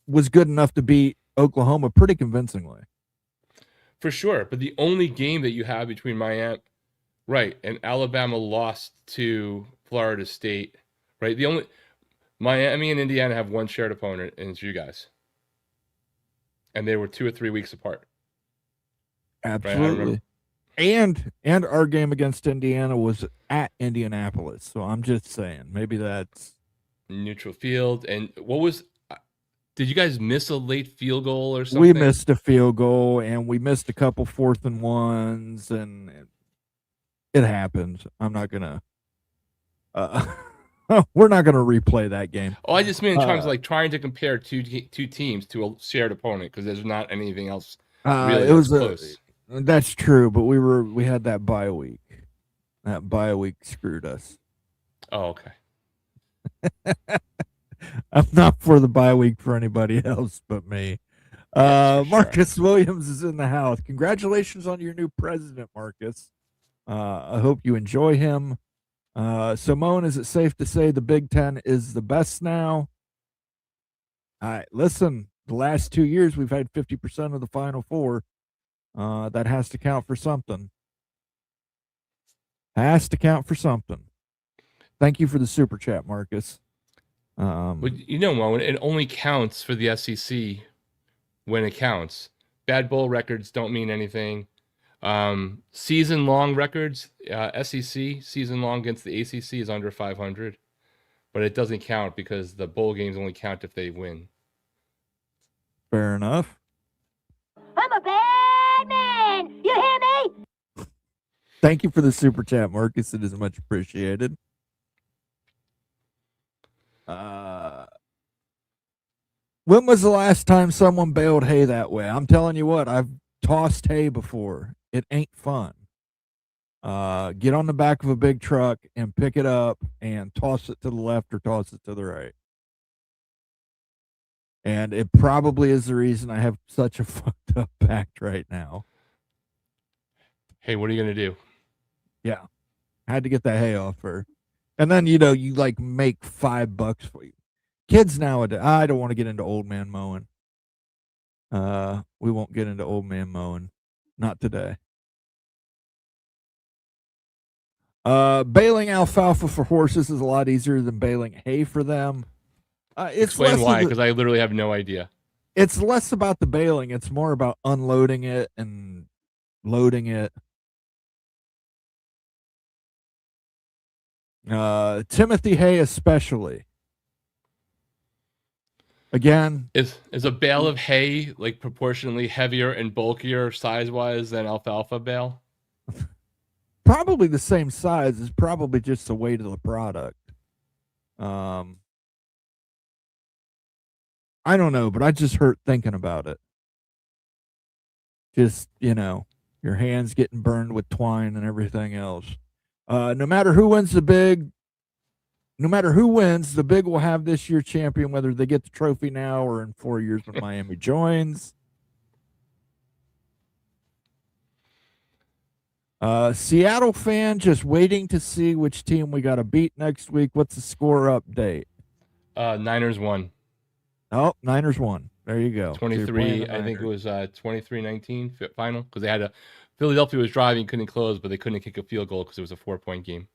was good enough to beat Oklahoma pretty convincingly. For sure. But the only game that you have between Miami, right, and Alabama lost to Florida State. Right, the only Miami and Indiana have one shared opponent, and it's you guys. And they were 2 or 3 weeks apart. Absolutely. Right, and our game against Indiana was at Indianapolis, so I'm just saying maybe that's neutral field. And what was? Did you guys miss a late field goal or something? We missed a field goal, and we missed a couple 4th and 1s, and it happens. I'm not gonna. We're not going to replay that game. Oh, I just mean in terms of like trying to compare two teams to a shared opponent because there's not anything else really it was close. That's true, but we had that bye week. That bye week screwed us. Oh, okay. I'm not for the bye week for anybody else but me. Marcus Williams is in the house. Congratulations on your new president, Marcus. I hope you enjoy him. Simone, is it safe to say the Big Ten is the best now? Listen, the last 2 years we've had 50% of the Final Four. That has to count for something. Has to count for something. Thank you for the super chat, Marcus. But Mo, it only counts for the SEC when it counts. Bad bowl records don't mean anything. Season long records, SEC season long against the ACC is under 500, but it doesn't count because the bowl games only count if they win. Fair enough. I'm a bad man. You hear me? Thank you for the super chat, Marcus. It is much appreciated. When was the last time someone baled hay that way? I'm telling you what, I've tossed hay before. It ain't fun. Get on the back of a big truck and pick it up and toss it to the left or toss it to the right. And it probably is the reason I have such a fucked up back right now. Hey, what are you going to do? Yeah. I had to get that hay off her. And then, you like make $5 for you. Kids nowadays, I don't want to get into old man mowing. We won't get into old man mowing. Not today. Baling alfalfa for horses is a lot easier than baling hay for them. Explain why, because I literally have no idea. It's less about the baling. It's more about unloading it and loading it. Timothy Hay especially. Again, is a bale of hay like proportionally heavier and bulkier size-wise than alfalfa bale? Probably the same size. It's probably just the weight of the product. I don't know, but I just hurt thinking about it. Just, your hands getting burned with twine and everything else. No matter who wins the big, no matter who wins, the Big will have this year's champion, whether they get the trophy now or in 4 years when Miami joins. Seattle fan just waiting to see which team we got to beat next week. What's the score update? Niners won. Oh, Niners won. There you go. 23, I think it was 23-19 final, because they had Philadelphia was driving, couldn't close, but they couldn't kick a field goal because it was a 4-point game.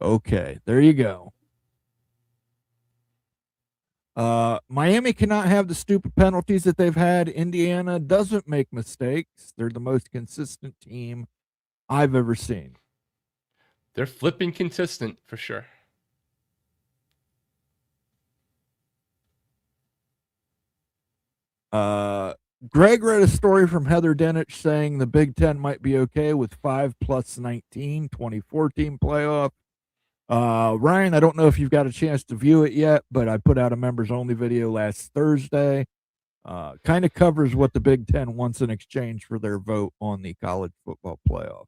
Okay, there you go. Miami cannot have the stupid penalties that they've had. Indiana doesn't make mistakes. They're the most consistent team I've ever seen. They're flipping consistent for sure. Greg read a story from Heather Dinich saying the Big Ten might be okay with 5+19, 2014 playoff. Ryan, I don't know if you've got a chance to view it yet, but I put out a members only video last Thursday. Kind of covers what the Big Ten wants in exchange for their vote on the college football playoff.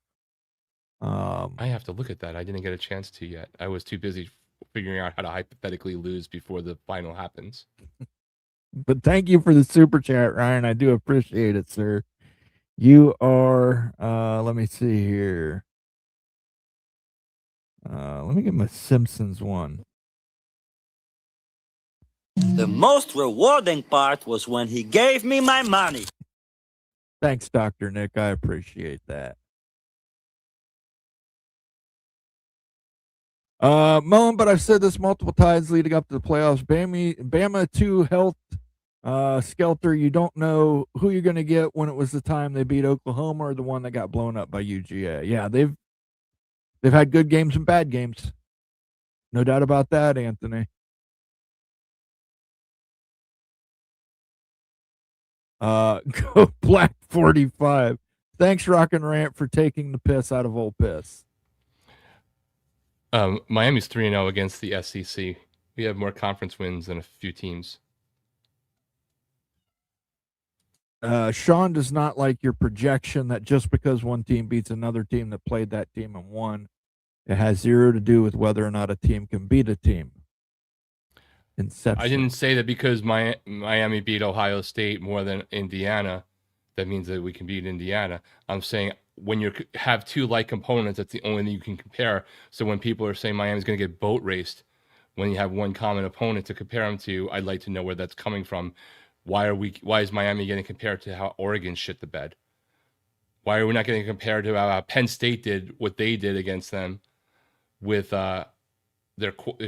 I have to look at that. I didn't get a chance to yet. I was too busy figuring out how to hypothetically lose before the final happens. But thank you for the super chat, Ryan. I do appreciate it, sir. You are, let me see here. Let me give him a Simpsons one. The most rewarding part was when he gave me my money. Thanks, Dr. Nick. I appreciate that. Mullen, but I've said this multiple times leading up to the playoffs. Bama 2 health skelter. You don't know who you're going to get when it was the time they beat Oklahoma or the one that got blown up by UGA. Yeah, they've had good games and bad games. No doubt about that, Anthony. Go Black 45. Thanks, Rock and Rant, for taking the piss out of Ole Piss. Miami's 3-0 against the SEC. We have more conference wins than a few teams. Sean does not like your projection that just because one team beats another team that played that team and won, it has zero to do with whether or not a team can beat a team. Inception. I didn't say that because Miami beat Ohio State more than Indiana, that means that we can beat Indiana. I'm saying when you have two like components, that's the only thing you can compare. So when people are saying Miami's going to get boat raced, when you have one common opponent to compare them to, I'd like to know where that's coming from. Why is Miami getting compared to how Oregon shit the bed? Why are we not getting compared to how Penn State did what they did against them with their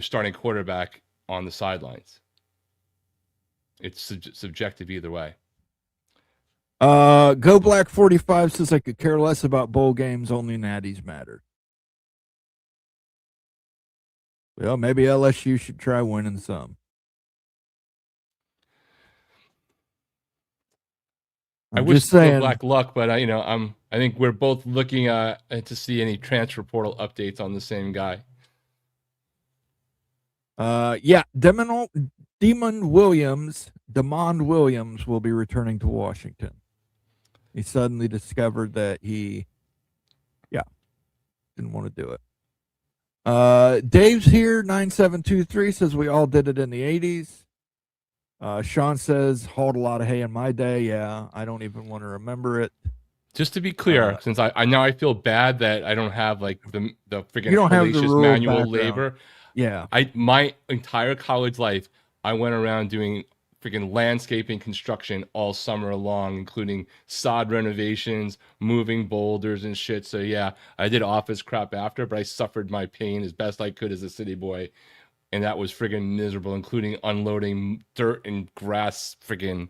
starting quarterback on the sidelines? It's subjective either way. Go Black 45 says I could care less about bowl games, only natties matter. Well, maybe LSU should try winning some. I wish saying Black luck, but I think we're both looking to see any transfer portal updates on the same guy. Yeah, Demond Williams will be returning to Washington. He suddenly discovered that he didn't want to do it. Dave's here, 9723, says we all did it in the 80s. Sean says, hauled a lot of hay in my day. Yeah, I don't even want to remember it. Just to be clear, since I now I feel bad that I don't have like the freaking hellacious manual labor. Yeah. My entire college life, I went around doing freaking landscaping construction all summer long, including sod renovations, moving boulders and shit. So yeah, I did office crap after, but I suffered my pain as best I could as a city boy. And that was friggin' miserable, including unloading dirt and grass friggin'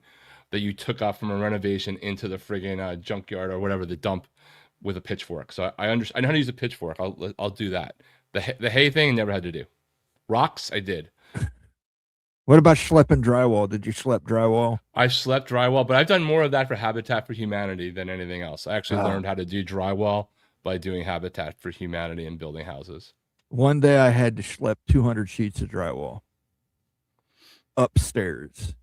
that you took off from a renovation into the friggin' junkyard or whatever, the dump, with a pitchfork. So I know how to use a pitchfork. I'll do that. The hay thing I never had to do. Rocks, I did. What about schlepping drywall? Did you schlep drywall? I slept drywall, but I've done more of that for Habitat for Humanity than anything else. I actually learned how to do drywall by doing Habitat for Humanity and building houses. One day I had to schlep 200 sheets of drywall upstairs.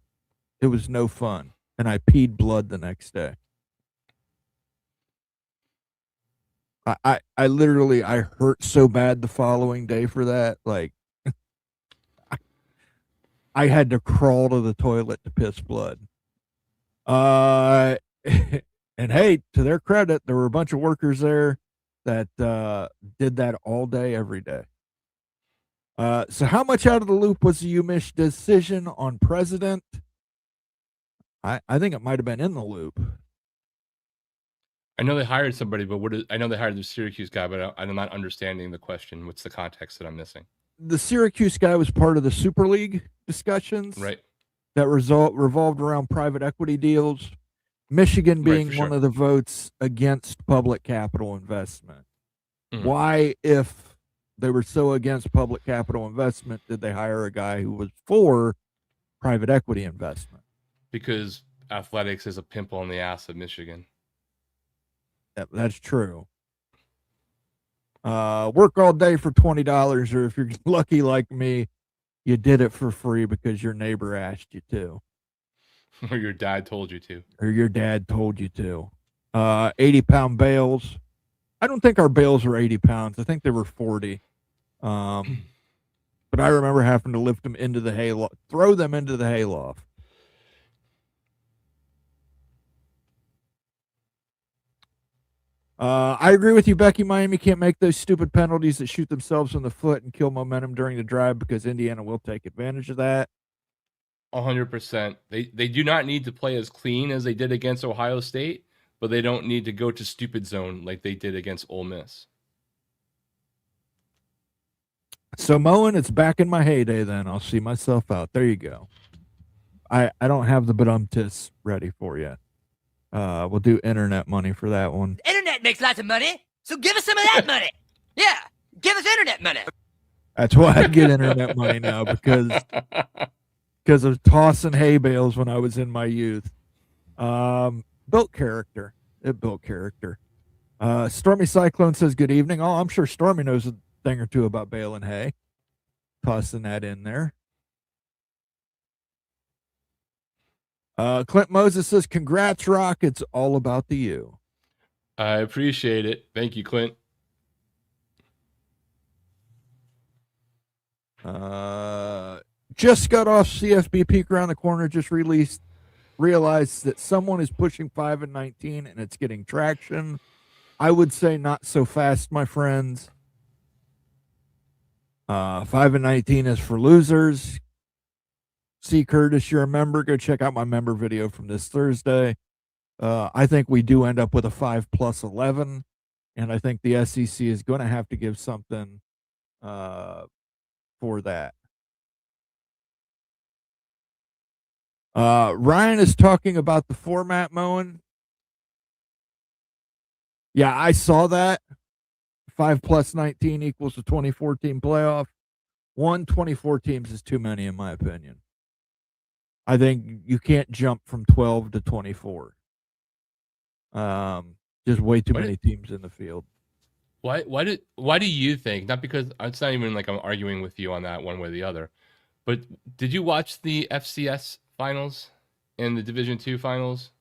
It was no fun. And I peed blood the next day. I literally I hurt so bad the following day for that. Like I had to crawl to the toilet to piss blood. And hey, to their credit, there were a bunch of workers there that did that all day, every day. So how much out of the loop was the UMich decision on president? I think it might have been in the loop. I know they hired somebody, but I know they hired the Syracuse guy, but I'm not understanding the question. What's the context that I'm missing? The Syracuse guy was part of the Super League discussions, Right. That revolved around private equity deals. Michigan being Right, sure. one of the votes against public capital investment. Mm-hmm. Why, if they were so against public capital investment, did they hire a guy who was for private equity investment? Because athletics is a pimple on the ass of Michigan. That's true. Work all day for $20, or if you're lucky like me, you did it for free because your neighbor asked you to. Or your dad told you to. Or your dad told you to. 80-pound bales. I don't think our bales were 80 pounds. I think they were 40. But I remember having to lift them into the hayloft, throw them into the hayloft. I agree with you, Becky. Miami can't make those stupid penalties that shoot themselves in the foot and kill momentum during the drive, because Indiana will take advantage of that. 100%. They do not need to play as clean as they did against Ohio State, but they don't need to go to stupid zone like they did against Ole Miss. So Moen, it's back in my heyday then. I'll see myself out. There you go. I don't have the badumtis ready for you. We'll do internet money for that one. Internet makes lots of money, so give us some of that money. Yeah, give us internet money. That's why I get internet money now, because of tossing hay bales when I was in my youth. Built character. It built character. Stormy Cyclone says, good evening. Oh, I'm sure Stormy knows a thing or two about baling hay. Tossing that in there. Clint Moses says, congrats, Rock. It's all about the U. I appreciate it. Thank you, Clint. Just got off CFB peak around the corner. Just realized that someone is pushing 5-19 and it's getting traction. I would say not so fast, my friends. 5-19 is for losers. C. Curtis, you're a member. Go check out my member video from this Thursday. I think we do end up with a 5+11, and I think the SEC is going to have to give something for that. Ryan is talking about the format, Moen. Yeah, I saw that. 5+19 equals the 24-team playoff. 24 teams is too many, in my opinion. I think you can't jump from 12 to 24. Just way too many teams in the field. Why do you think, not because it's not even like I'm arguing with you on that one way or the other, but did you watch the FCS finals and the Division II finals?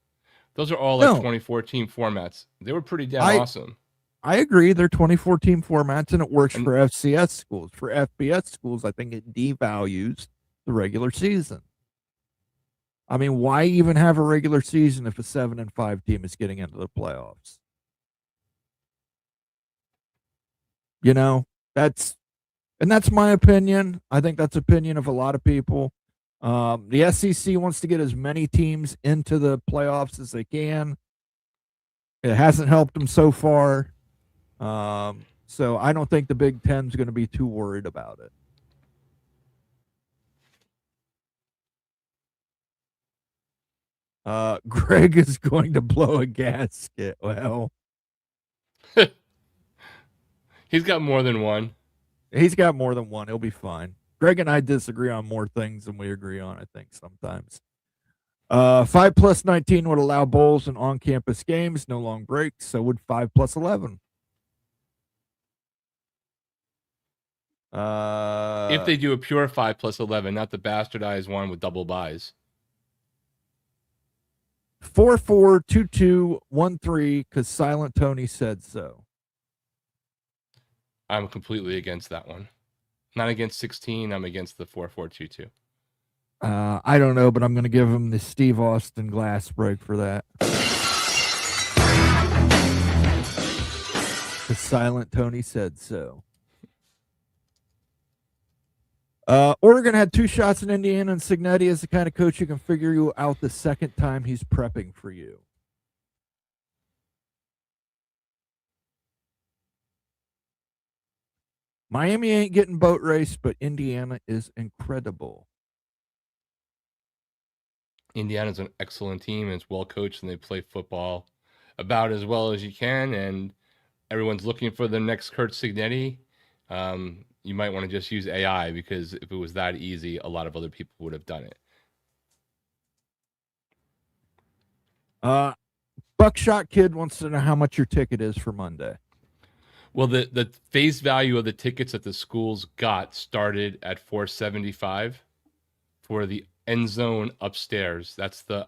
Those are all like 24-team formats. They were pretty damn awesome. I agree. They're 24-team formats, and it works for FCS schools. For FBS schools, I think it devalues the regular season. I mean, why even have a regular season if a 7-5 team is getting into the playoffs? You know, that's my opinion. I think that's opinion of a lot of people. The SEC wants to get as many teams into the playoffs as they can. It hasn't helped them so far. So I don't think the Big Ten's going to be too worried about it. Greg is going to blow a gasket. Well, he's got more than one. He's got more than one. He'll be fine. Greg and I disagree on more things than we agree on, I think, sometimes. 5+19 would allow bowls and on-campus games, no long breaks. So would 5+11. If they do a pure 5+11, not the bastardized one with double buys. 442213, because Silent Tony said so. I'm completely against that one. Not against 16. I'm against the 4-4-2-2. I don't know, but I'm going to give him the Steve Austin glass break for that. The silent Tony said so. Oregon had 2 shots in Indiana, and Cignetti is the kind of coach who can figure you out the second time he's prepping for you. Miami ain't getting boat race, but Indiana is incredible. Indiana's an excellent team, and it's well coached, and they play football about as well as you can, and everyone's looking for the next Kurt Cignetti. You might want to just use AI, because if it was that easy, a lot of other people would have done it. Buckshot Kid wants to know how much your ticket is for Monday. Well, the face value of the tickets that the schools got started at $475 for the end zone upstairs. That's the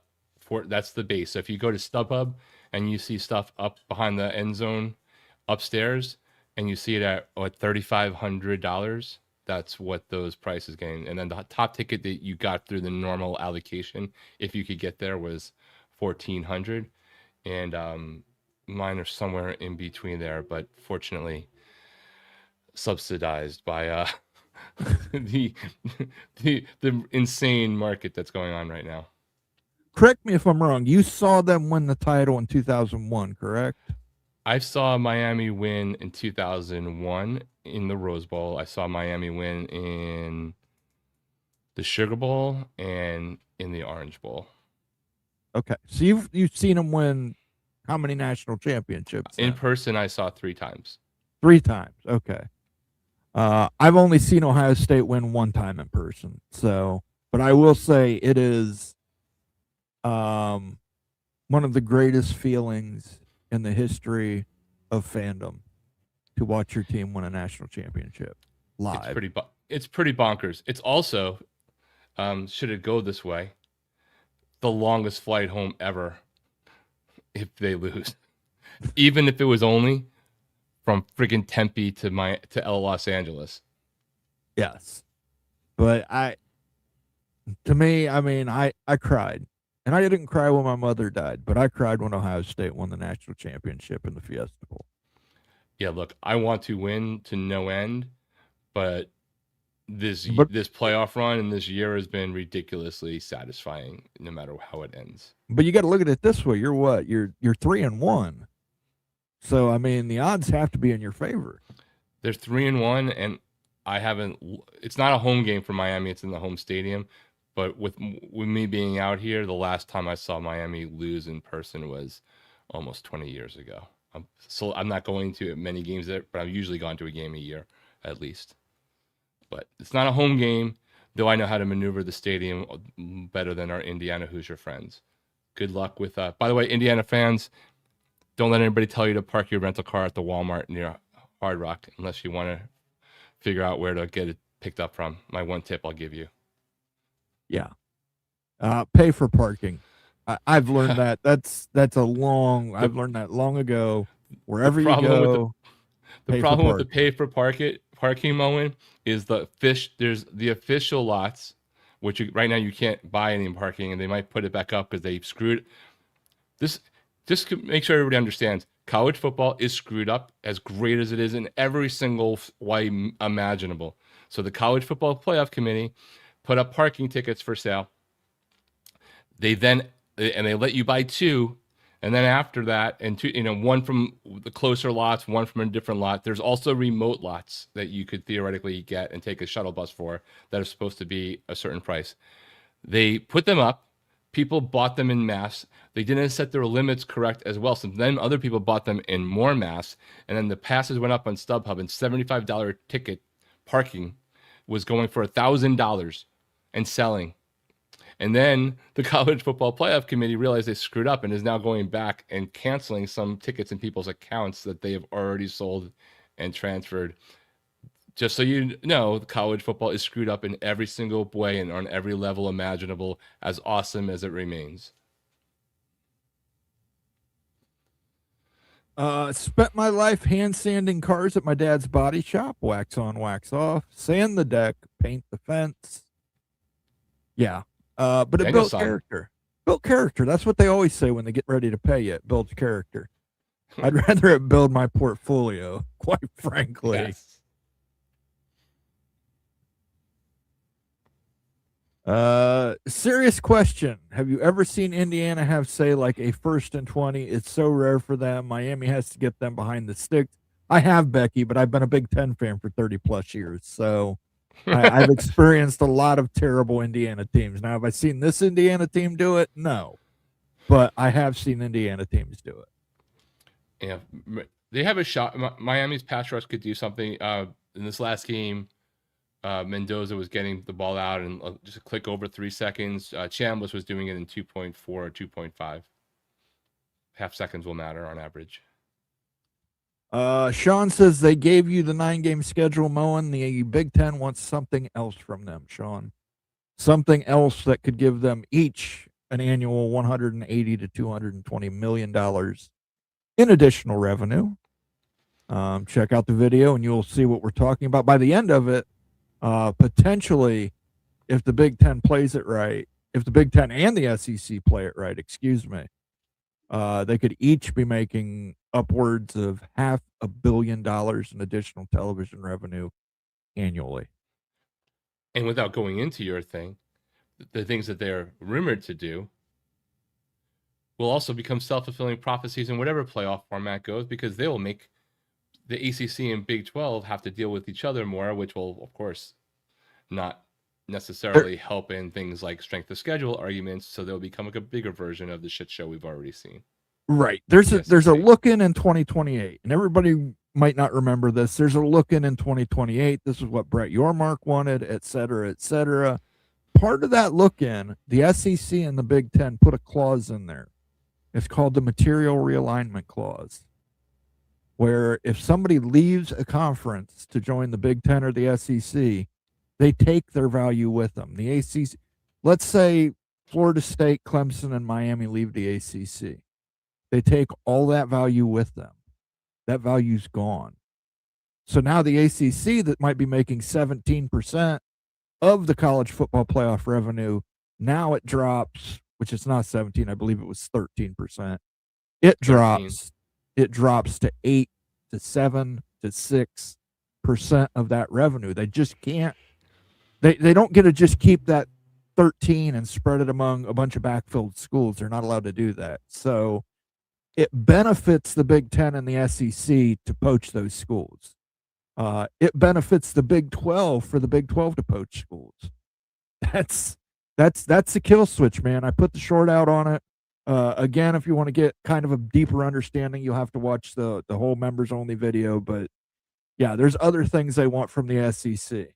base. So if you go to StubHub and you see stuff up behind the end zone upstairs, and you see it at $3,500, that's what those prices gain. And then the top ticket that you got through the normal allocation, if you could get there, was $1,400, and mine are somewhere in between there, but fortunately subsidized by the insane market that's going on right now. Correct me if I'm wrong. You saw them win the title in 2001, correct? I saw Miami win in 2001 in the Rose Bowl. I saw Miami win in the Sugar Bowl and in the Orange Bowl. Okay, so you've seen them win how many national championships? In person, I saw 3 times. 3 times. Okay. I've only seen Ohio State win 1 time in person. So, but I will say it is one of the greatest feelings in the history of fandom to watch your team win a national championship live. It's pretty bonkers. It's also, should it go this way, the longest flight home ever if they lose. Even if it was only from friggin' Tempe to Los Angeles. Yes. But I cried. And I didn't cry when my mother died, but I cried when Ohio State won the national championship in the Fiesta Bowl. Yeah, look, I want to win to no end, but this playoff run and this year has been ridiculously satisfying, no matter how it ends. But you got to look at it this way: you're what? You're 3-1. So I mean, the odds have to be in your favor. They're 3-1, and I haven't. It's not a home game for Miami; it's in the home stadium. But with me being out here, the last time I saw Miami lose in person was almost 20 years ago. I'm not going to many games there, but I've usually gone to a game a year at least. But it's not a home game, though I know how to maneuver the stadium better than our Indiana Hoosier friends. Good luck with that. By the way, Indiana fans, don't let anybody tell you to park your rental car at the Walmart near Hard Rock unless you want to figure out where to get it picked up from. My one tip I'll give you. Yeah. Pay for parking. I've learned that. I've learned that long ago. Wherever you go. The problem with the pay for parking moment is there's the official lots, which right now you can't buy any parking, and they might put it back up because they screwed this. Just to make sure everybody understands, college football is screwed up as great as it is in every single way imaginable. So the College Football Playoff Committee put up parking tickets for sale. They let you buy 2, and then after that, and 2, one from the closer lots, one from a different lot. There's also remote lots that you could theoretically get and take a shuttle bus for that are supposed to be a certain price. They put them up. People bought them in mass. They didn't set their limits correct as well. So then other people bought them in more mass, and then the passes went up on StubHub, and $75 ticket parking was going for $1,000 and selling. And then the College Football Playoff Committee realized they screwed up and is now going back and canceling some tickets in people's accounts that they have already sold and transferred. Just so you know, college football is screwed up in every single way and on every level imaginable, as awesome as it remains. Spent my life hand sanding cars at my dad's body shop. Wax on, wax off. Sand the deck. Paint the fence. Yeah. But it Daniel built son. character. Built character. That's what they always say when they get ready to pay you. It builds character. I'd rather it build my portfolio, quite frankly. Yes. Serious question. Have you ever seen Indiana have, say, like a 1st and 20? It's so rare for them. Miami has to get them behind the sticks. I have, Becky, but I've been a Big Ten fan for 30 plus years. So I've experienced a lot of terrible Indiana teams. Now, have I seen this Indiana team do it? No. But I have seen Indiana teams do it. Yeah. They have a shot. Miami's pass rush could do something. In this last game, Mendoza was getting the ball out and just a click over 3 seconds. Chambliss was doing it in 2.4 or 2.5. Half seconds will matter on average. Sean says they gave you the 9-game schedule, Moen. The Big Ten wants something else from them, Sean. Something else that could give them each an annual $180 to $220 million in additional revenue. Check out the video and you'll see what we're talking about. By the end of it, potentially, if the Big Ten plays it right, if the Big Ten and the SEC play it right, they could each be making upwards of $500 million in additional television revenue annually. And without going into your thing, the things that they're rumored to do will also become self-fulfilling prophecies in whatever playoff format goes, because they will make the ACC and Big 12 have to deal with each other more, which will, of course, not necessarily help in things like strength of schedule arguments. So they'll become like a bigger version of the shit show we've already seen. Right. There's a look in 2028, and everybody might not remember this. There's a look in 2028. This is what Brett Yormark wanted, et cetera, et cetera. Part of that look in, the SEC and the Big Ten put a clause in there. It's called the material realignment clause, where if somebody leaves a conference to join the Big Ten or the SEC, they take their value with them. The ACC, let's say Florida State, Clemson, and Miami leave the ACC. They take all that value with them. That value's gone. So now the ACC that might be making 17% of the college football playoff revenue, now it drops, which is not 17, I believe it was 13%. It drops 13. To 8 to 7 to 6% of that revenue. They just can't, they don't get to just keep that 13 and spread it among a bunch of backfilled schools. They're not allowed to do that. So it benefits the Big Ten and the SEC to poach those schools. It benefits the Big 12 for the Big 12 to poach schools. That's the kill switch, man. I put the short out on it. Again, if you want to get kind of a deeper understanding, you'll have to watch the whole members only video. But yeah, there's other things they want from the SEC.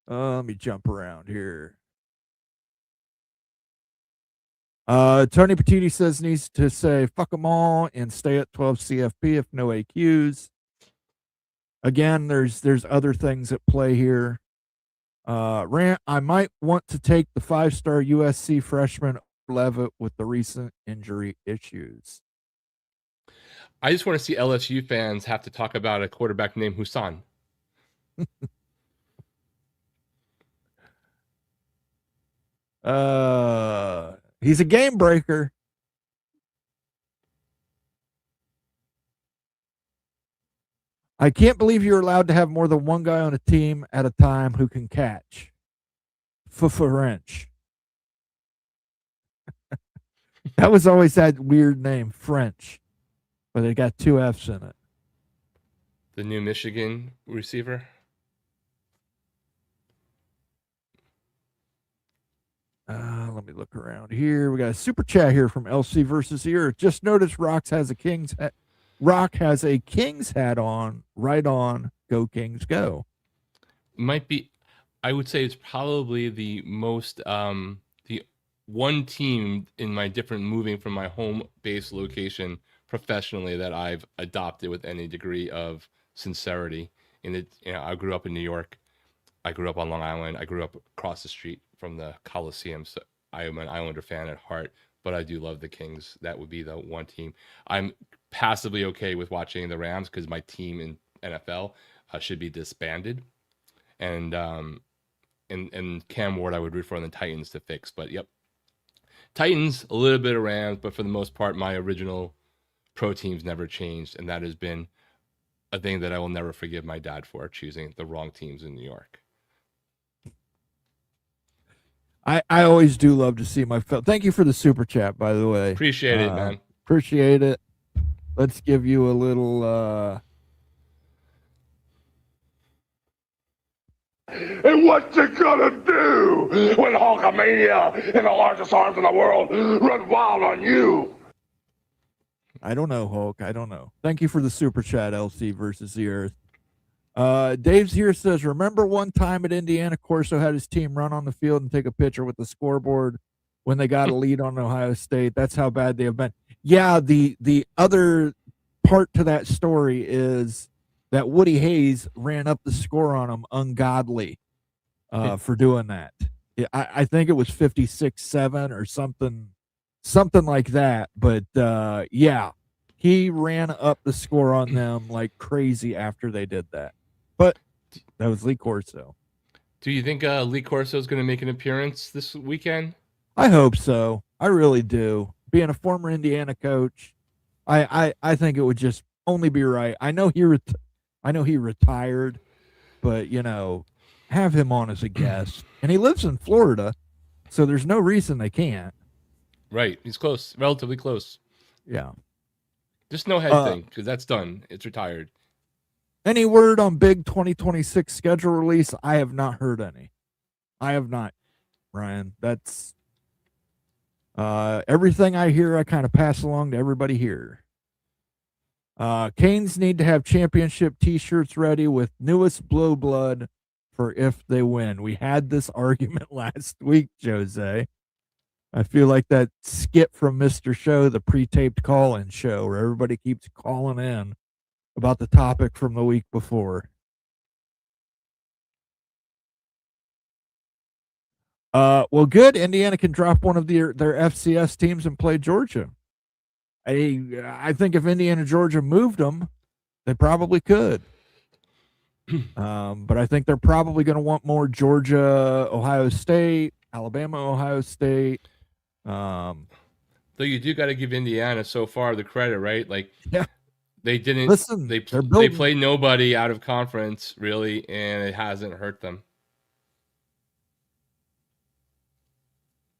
Let me jump around here. Tony Petiti says needs to say fuck them all and stay at 12 CFP if no AQs. Again, there's other things at play here. Rant, I might want to take the 5-star USC freshman Levitt with the recent injury issues. I just want to see LSU fans have to talk about a quarterback named Hussan. He's a game breaker. I can't believe you're allowed to have more than one guy on a team at a time who can catch. French. That was always that weird name, French, but they got 2 F's in it. The new Michigan receiver. Let me look around here. We got a super chat here from LC versus Ear. Just noticed Rock has a King's hat on. Right on. Go Kings, go. Might be, I would say it's probably the most, the one team in my different moving from my home base location professionally that I've adopted with any degree of sincerity. And it, I grew up in New York. I grew up on Long Island. I grew up across the street from the Coliseum. So I am an Islander fan at heart. but I do love the Kings. That would be the one team. I'm passively okay with watching the Rams because my team in NFL should be disbanded, and Cam Ward I would root for the Titans to fix. But yep, Titans, a little bit of Rams, but for the most part, my original pro teams never changed, and that has been a thing that I will never forgive my dad for, choosing the wrong teams in New York. I always do love to see my thank you for the super chat, by the way. Appreciate it, man. Appreciate it. Let's give you a little And what you gonna do when Hulkamania and the largest arms in the world run wild on you? I don't know, Hulk. I don't know. Thank you for the super chat, LC versus the Earth. Dave's here says, remember one time at Indiana, Corso had his team run on the field and take a picture with the scoreboard when they got a lead on Ohio State. That's how bad they have been. Yeah, the other part to that story is that Woody Hayes ran up the score on them ungodly for doing that. I think it was 56-7 or something like that. But yeah, he ran up the score on them like crazy after they did that. But that was Lee Corso. Do you think Lee Corso is going to make an appearance this weekend? I hope so. I really do. Being a former Indiana coach, I think it would just only be right. I know he retired, but have him on as a guest. And he lives in Florida, so there's no reason they can't. Right. He's close, relatively close. Yeah. Just no head thing, because that's done. It's retired. Any word on big 2026 schedule release? I have not heard any. I have not, Ryan. That's everything I hear, I kind of pass along to everybody here. Canes need to have championship t-shirts ready with newest blow blood for if they win. We had this argument last week, Jose. I feel like that skit from Mr. Show, the pre-taped call-in show, where everybody keeps calling in about the topic from the week before. Well, good. Indiana can drop one of their FCS teams and play Georgia. I think if Indiana Georgia moved them, they probably could. But I think they're probably going to want more Georgia, Ohio State, Alabama, Ohio State. Though you do got to give Indiana so far the credit, right? Like, yeah. They didn't listen. They played nobody out of conference really, and it hasn't hurt them.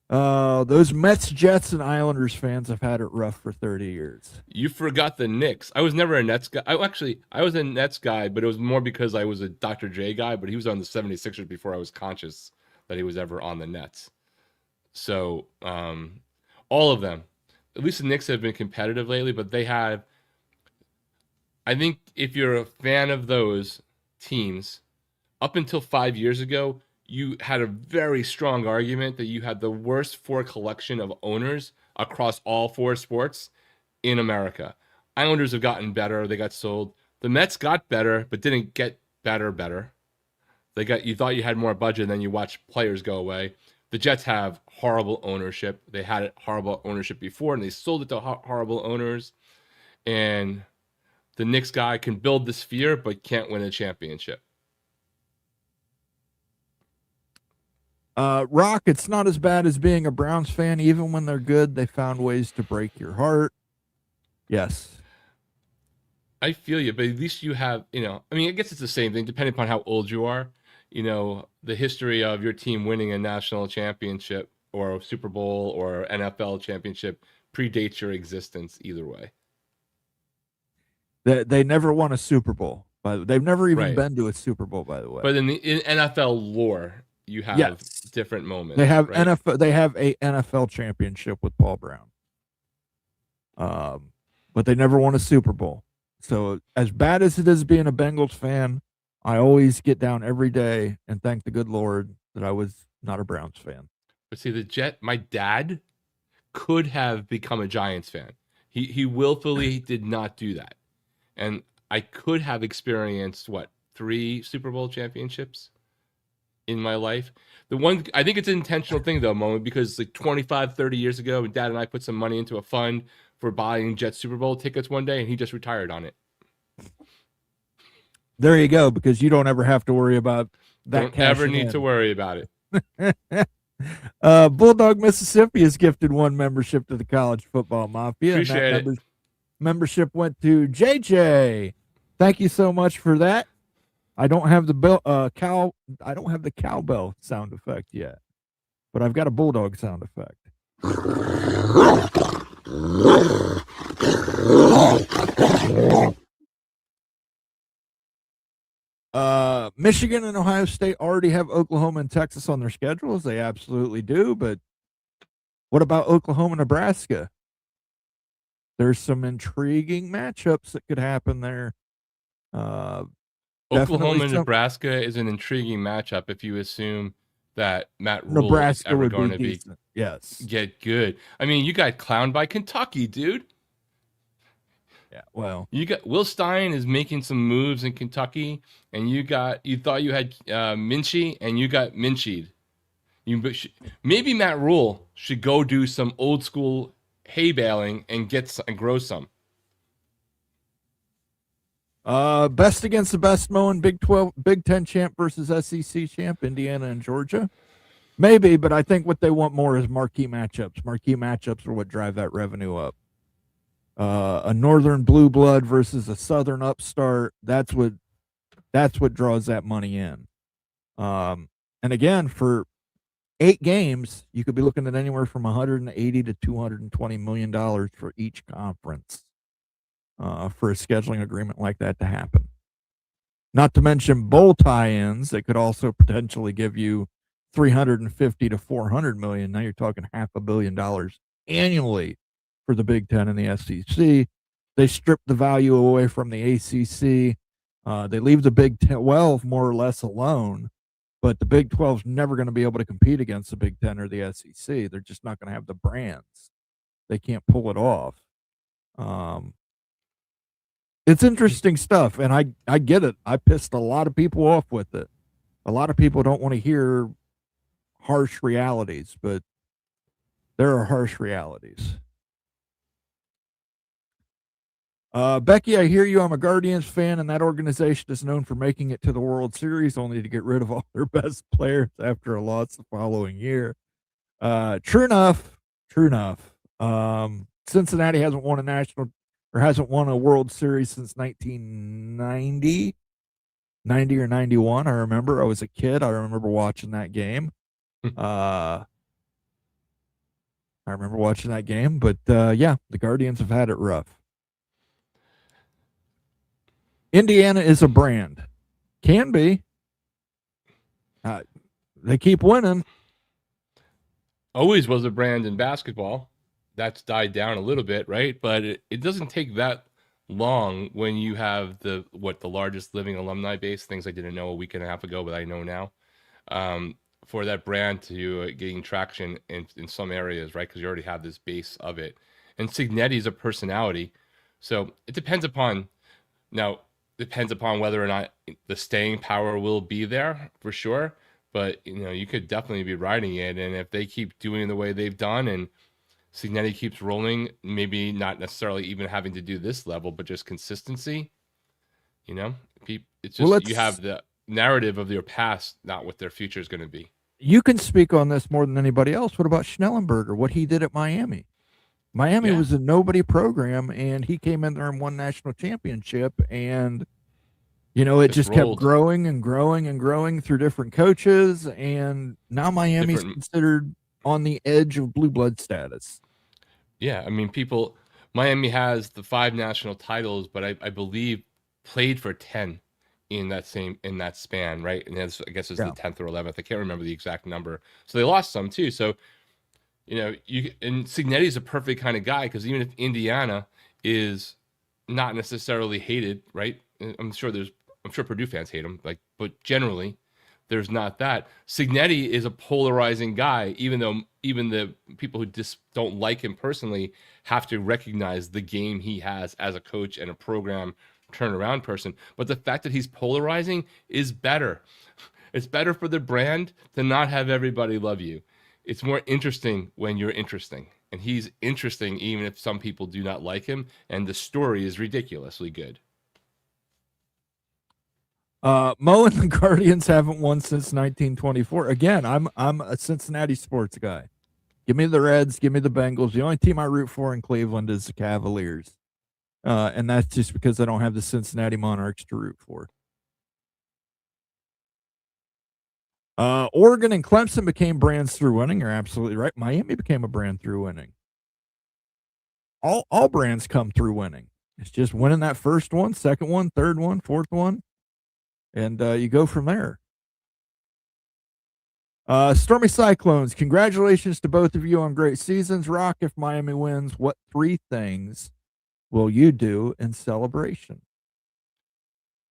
Those Mets, Jets, and Islanders fans have had it rough for 30 years. You forgot the Knicks. I was never a Nets guy. I was a Nets guy, but it was more because I was a Dr. J guy, but he was on the 76ers before I was conscious that he was ever on the Nets. So all of them. At least the Knicks have been competitive lately, but they have. I think if you're a fan of those teams, up until 5 years ago, you had a very strong argument that you had the worst four collection of owners across all four sports in America. Islanders have gotten better. They got sold. The Mets got better, but didn't get better. You thought you had more budget, and then you watch players go away. The Jets have horrible ownership. They had horrible ownership before, and they sold it to horrible owners. And the Knicks guy can build the sphere, but can't win a championship. Rock, it's not as bad as being a Browns fan. Even when they're good, they found ways to break your heart. Yes. I feel you, but at least you have, I guess it's the same thing, depending upon how old you are. The history of your team winning a national championship or a Super Bowl or NFL championship predates your existence either way. They never won a Super Bowl. They've never even been to a Super Bowl, by the way. But in NFL lore, you have different moments. They have right? NFL. They have a NFL championship with Paul Brown. But they never won a Super Bowl. So as bad as it is being a Bengals fan, I always get down every day and thank the good Lord that I was not a Browns fan. But see, my dad could have become a Giants fan. He willfully did not do that. And I could have experienced 3 Super Bowl championships in my life. The one, I think it's an intentional thing though, Mo, because like 25, 30 years ago, Dad and I put some money into a fund for buying Jet Super Bowl tickets one day, and he just retired on it. There you go, because you don't ever have to worry about that. Don't ever need to worry about it. Bulldog Mississippi has gifted 1 membership to the College Football Mafia. Appreciate and that it. Membership went to JJ. Thank you so much for that. I don't have the I don't have the cowbell sound effect yet, but I've got a bulldog sound effect. Michigan and Ohio State already have Oklahoma and Texas on their schedules. They absolutely do. But what about Oklahoma, Nebraska? There's some intriguing matchups that could happen there. Oklahoma and Nebraska is an intriguing matchup if you assume that Matt Rule is ever going to be get good. I mean, you got clowned by Kentucky, dude. Yeah, well, you got Will Stein is making some moves in Kentucky, and you thought you had Minchie, and you got Minchied. Maybe Matt Rule should go do some old school hay baling and grow some. Best against the best, Mo, Big 10 champ versus SEC champ, Indiana and Georgia. Maybe, but I think what they want more is marquee matchups. Marquee matchups are what drive that revenue up. A northern blue blood versus a southern upstart. That's what draws that money in. And again, for 8 games, you could be looking at anywhere from $180 to $220 million for each conference. For a scheduling agreement like that to happen. Not to mention bowl tie-ins that could also potentially give you $350 to $400 million. Now you're talking $500 million annually for the Big Ten and the SEC. They strip the value away from the ACC. They leave the Big 12 more or less alone, but the Big 12 is never going to be able to compete against the Big 10 or the SEC. They're just not going to have the brands. They can't pull it off. It's interesting stuff, and I get it. I pissed a lot of people off with it. A lot of people don't want to hear harsh realities, but there are harsh realities. Becky, I hear you. I'm a Guardians fan, and that organization is known for making it to the World Series only to get rid of all their best players after a loss the following year. True enough. Cincinnati hasn't won a World Series since 1990, 90 or 91. I remember I was a kid. I remember watching that game. But yeah, the Guardians have had it rough. Indiana is a brand. Can be. They keep winning. Always was a brand in basketball. That's died down a little bit, right? But it doesn't take that long when you have the largest living alumni base, things I didn't know a week and a half ago, but I know now, for that brand to getting traction in some areas, right? Because you already have this base of it. And Signetti is a personality. So it depends upon whether or not the staying power will be there for sure. But, you could definitely be riding it. And if they keep doing the way they've done and Signetti keeps rolling, maybe not necessarily even having to do this level, but just consistency, it's just you have the narrative of their past, not what their future is going to be. You can speak on this more than anybody else. What about Schnellenberger, what he did at Miami? Miami was a nobody program, and he came in there and won national championship, and it just kept growing and growing and growing through different coaches, and now Miami's considered on the edge of blue blood status. Yeah, I mean, Miami has the 5 national titles, but I believe played for 10 in that span, right? And I guess it's the 10th or 11th. I can't remember the exact number. So they lost some too. So, and Signetti's a perfect kind of guy, because even if Indiana is not necessarily hated, right? I'm sure Purdue fans hate him, but generally there's not that. Signetti is a polarizing guy, even the people who just don't like him personally have to recognize the game he has as a coach and a program turnaround person. But the fact that he's polarizing is better. It's better for the brand to not have everybody love you. It's more interesting when you're interesting. And he's interesting even if some people do not like him. And the story is ridiculously good. Mo and the Guardians haven't won since 1924. Again, I'm a Cincinnati sports guy. Give me the Reds, give me the Bengals. The only team I root for in Cleveland is the Cavaliers. And that's just because I don't have the Cincinnati Monarchs to root for. Oregon and Clemson became brands through winning. You're absolutely right. Miami became a brand through winning. All brands come through winning. It's just winning that first one, second one, third one, fourth one. And you go from there. Stormy Cyclones, congratulations to both of you on great seasons. Rock, if Miami wins, what 3 things will you do in celebration?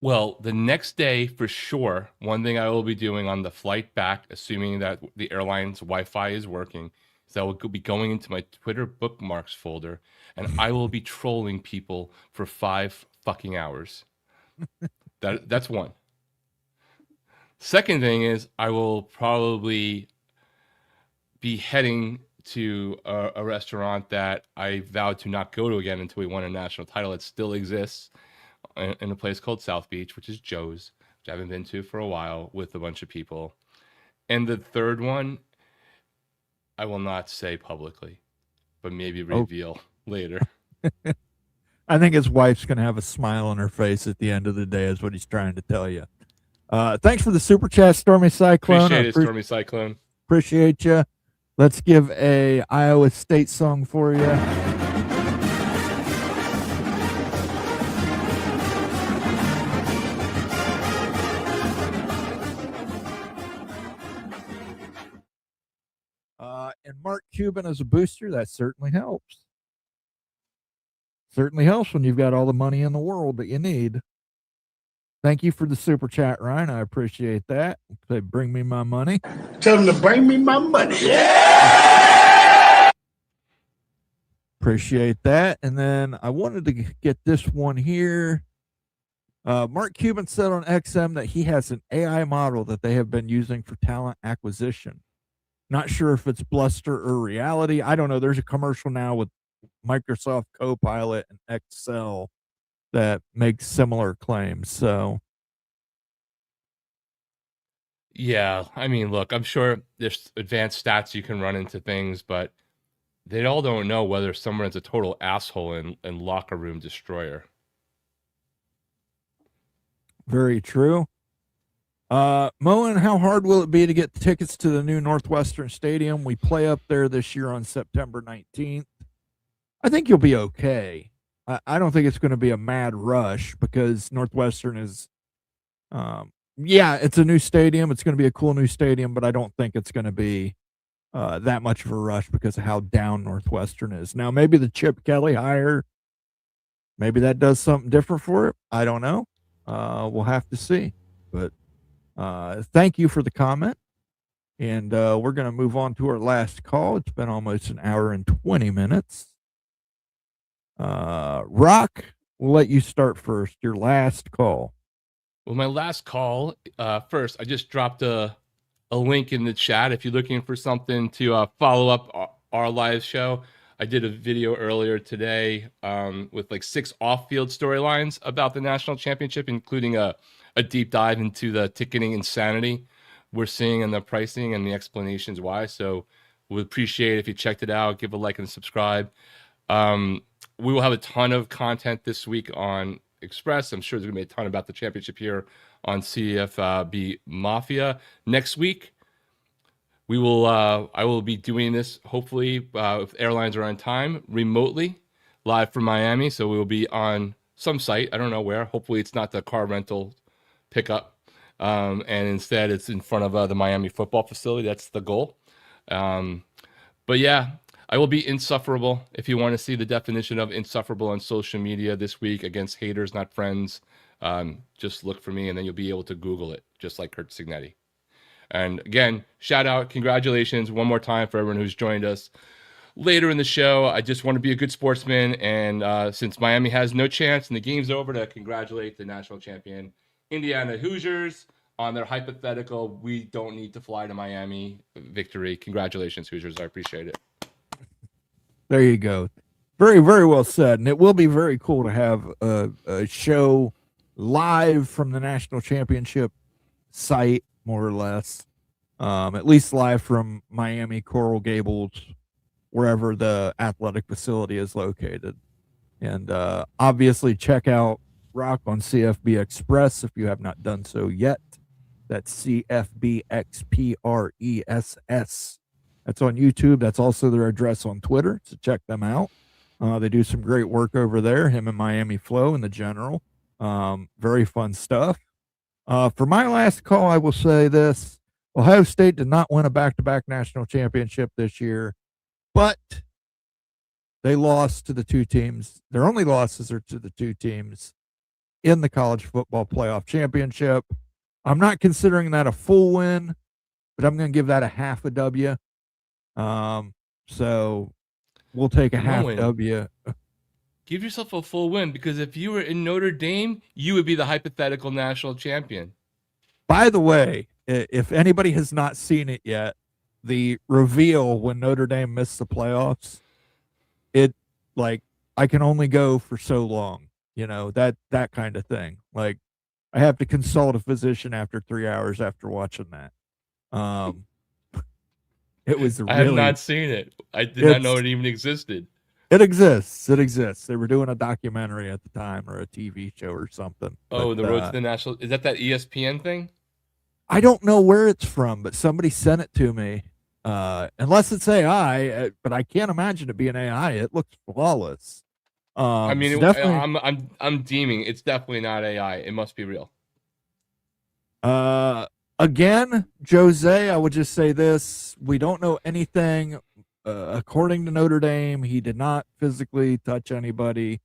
Well, the next day, for sure, one thing I will be doing on the flight back, assuming that the airline's Wi-Fi is working, is I will be going into my Twitter bookmarks folder, and I will be trolling people for 5 fucking hours. That's one. Second thing is I will probably be heading to a restaurant that I vowed to not go to again until we won a national title. It still exists in a place called South Beach, which is Joe's, which I haven't been to for a while with a bunch of people. And the third one, I will not say publicly, but maybe reveal later. I think his wife's going to have a smile on her face at the end of the day is what he's trying to tell you. Thanks for the super chat, Stormy Cyclone. Appreciate it, Stormy Cyclone. Appreciate you. Let's give a Iowa State song for you. And Mark Cuban as a booster, that certainly helps. Certainly helps when you've got all the money in the world that you need. Thank you for the super chat, Ryan. I appreciate that. Say, bring me my money. Tell them to bring me my money. Yeah! Appreciate that. And then I wanted to get this one here. Mark Cuban said on XM that he has an AI model that they have been using for talent acquisition. Not sure if it's bluster or reality. I don't know. There's a commercial now with Microsoft Copilot and Excel that makes similar claims. So, yeah, I mean, look, I'm sure there's advanced stats you can run into things, but they all don't know whether someone's a total asshole and locker room destroyer. Very true. Moen, how hard will it be to get tickets to the new Northwestern Stadium? We play up there this year on September 19th. I think you'll be okay. I don't think it's going to be a mad rush because Northwestern is, it's a new stadium. It's going to be a cool new stadium, but I don't think it's going to be that much of a rush because of how down Northwestern is. Now, maybe the Chip Kelly hire, maybe that does something different for it. I don't know. We'll have to see. But thank you for the comment. And we're going to move on to our last call. It's been almost an hour and 20 minutes. Rock, we'll let you start first. Your last call. Well, my last call, first, I just dropped a link in the chat. If you're looking for something to follow up our live show, I did a video earlier today with like 6 off-field storylines about the national championship, including a deep dive into the ticketing insanity we're seeing and the pricing and the explanations why. So we'd appreciate it if you checked it out, give a like and subscribe. We will have a ton of content this week on Express. I'm sure there's going to be a ton about the championship here on CFB Mafia. Next week, I will be doing this, hopefully, if airlines are on time, remotely, live from Miami. So we will be on some site. I don't know where. Hopefully, it's not the car rental pickup. And instead, it's in front of the Miami football facility. That's the goal. But yeah, I will be insufferable. If you want to see the definition of insufferable on social media this week against haters, not friends, just look for me and then you'll be able to Google it, just like Kurt Signetti. And again, shout out, congratulations one more time for everyone who's joined us later in the show. I just want to be a good sportsman. And since Miami has no chance and the game's over, to congratulate the national champion, Indiana Hoosiers. on their hypothetical "we don't need to fly to Miami" victory. Congratulations, Hoosiers! I appreciate it. There you go. Very, very well said. And it will be very cool to have a show live from the national championship site, more or less. At least live from Miami, Coral Gables, wherever the athletic facility is located. And obviously check out Rock on CFB Express if you have not done so yet. That's CFBXPRESS. That's on YouTube. That's also their address on Twitter, so check them out. They do some great work over there, him and Miami Flow in the general. Very fun stuff. For my last call, I will say this. Ohio State did not win a back-to-back national championship this year, but they lost to the two teams. Their only losses are to the two teams in the college football playoff championship. I'm not considering that a full win, but I'm going to give that a half a W. So we'll take a half W. Give yourself a full win, because if you were in Notre Dame, you would be the hypothetical national champion. By the way, if anybody has not seen it yet, the reveal when Notre Dame missed the playoffs, I can only go for so long, that kind of thing. Like, I have to consult a physician after 3 hours after watching that. It was really, I have not seen it. I did not know it even existed. It exists. They were doing a documentary at the time, or a TV show or something. Oh, the Road to the National. Is that ESPN thing? I don't know where it's from, but somebody sent it to me. Unless it's AI, but I can't imagine it being AI. It looks flawless. I mean, definitely, I'm deeming it's definitely not AI. It must be real. Again, Jose, I would just say this: we don't know anything. According to Notre Dame, he did not physically touch anybody.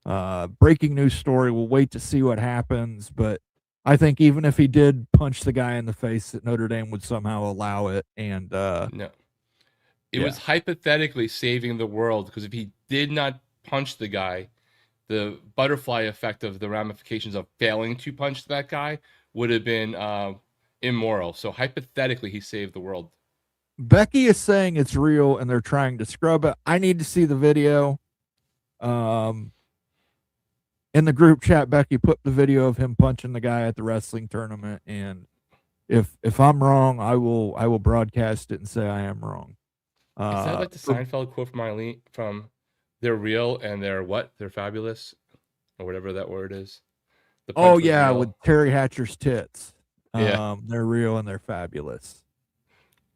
Breaking news story. We'll wait to see what happens, but I think even if he did punch the guy in the face, that Notre Dame would somehow allow it. And no, it was hypothetically saving the world, because if he did not punch the guy, the butterfly effect of the ramifications of failing to punch that guy would have been immoral. So hypothetically, he saved the world. Becky is saying it's real and they're trying to scrub it. I need to see the video. In the group chat, Becky put the video of him punching the guy at the wrestling tournament, and if I'm wrong, I will broadcast it and say I am wrong. Is that like the Seinfeld quote from Eileen from "They're real and they're fabulous," or whatever that word is? Oh yeah, with Terry Hatcher's tits. Yeah. They're real and they're fabulous.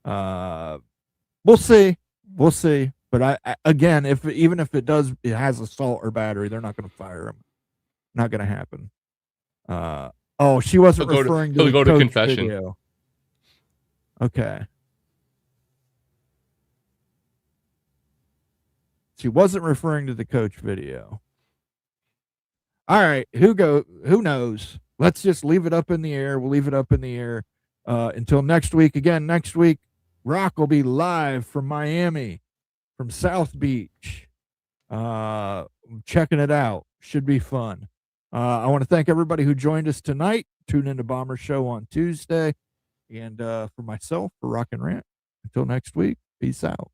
We'll see. But again, even if it has assault or battery, they're not going to fire him. Not going to happen. She wasn't referring to the go to coach confession. video. Okay. She wasn't referring to the coach video. All right, who knows? Let's just leave it up in the air. We'll leave it up in the air until next week. Again, next week, Rock will be live from Miami, from South Beach. Checking it out. Should be fun. I want to thank everybody who joined us tonight. Tune into Bomber Show on Tuesday. And for myself, for Rock and Rant, until next week, peace out.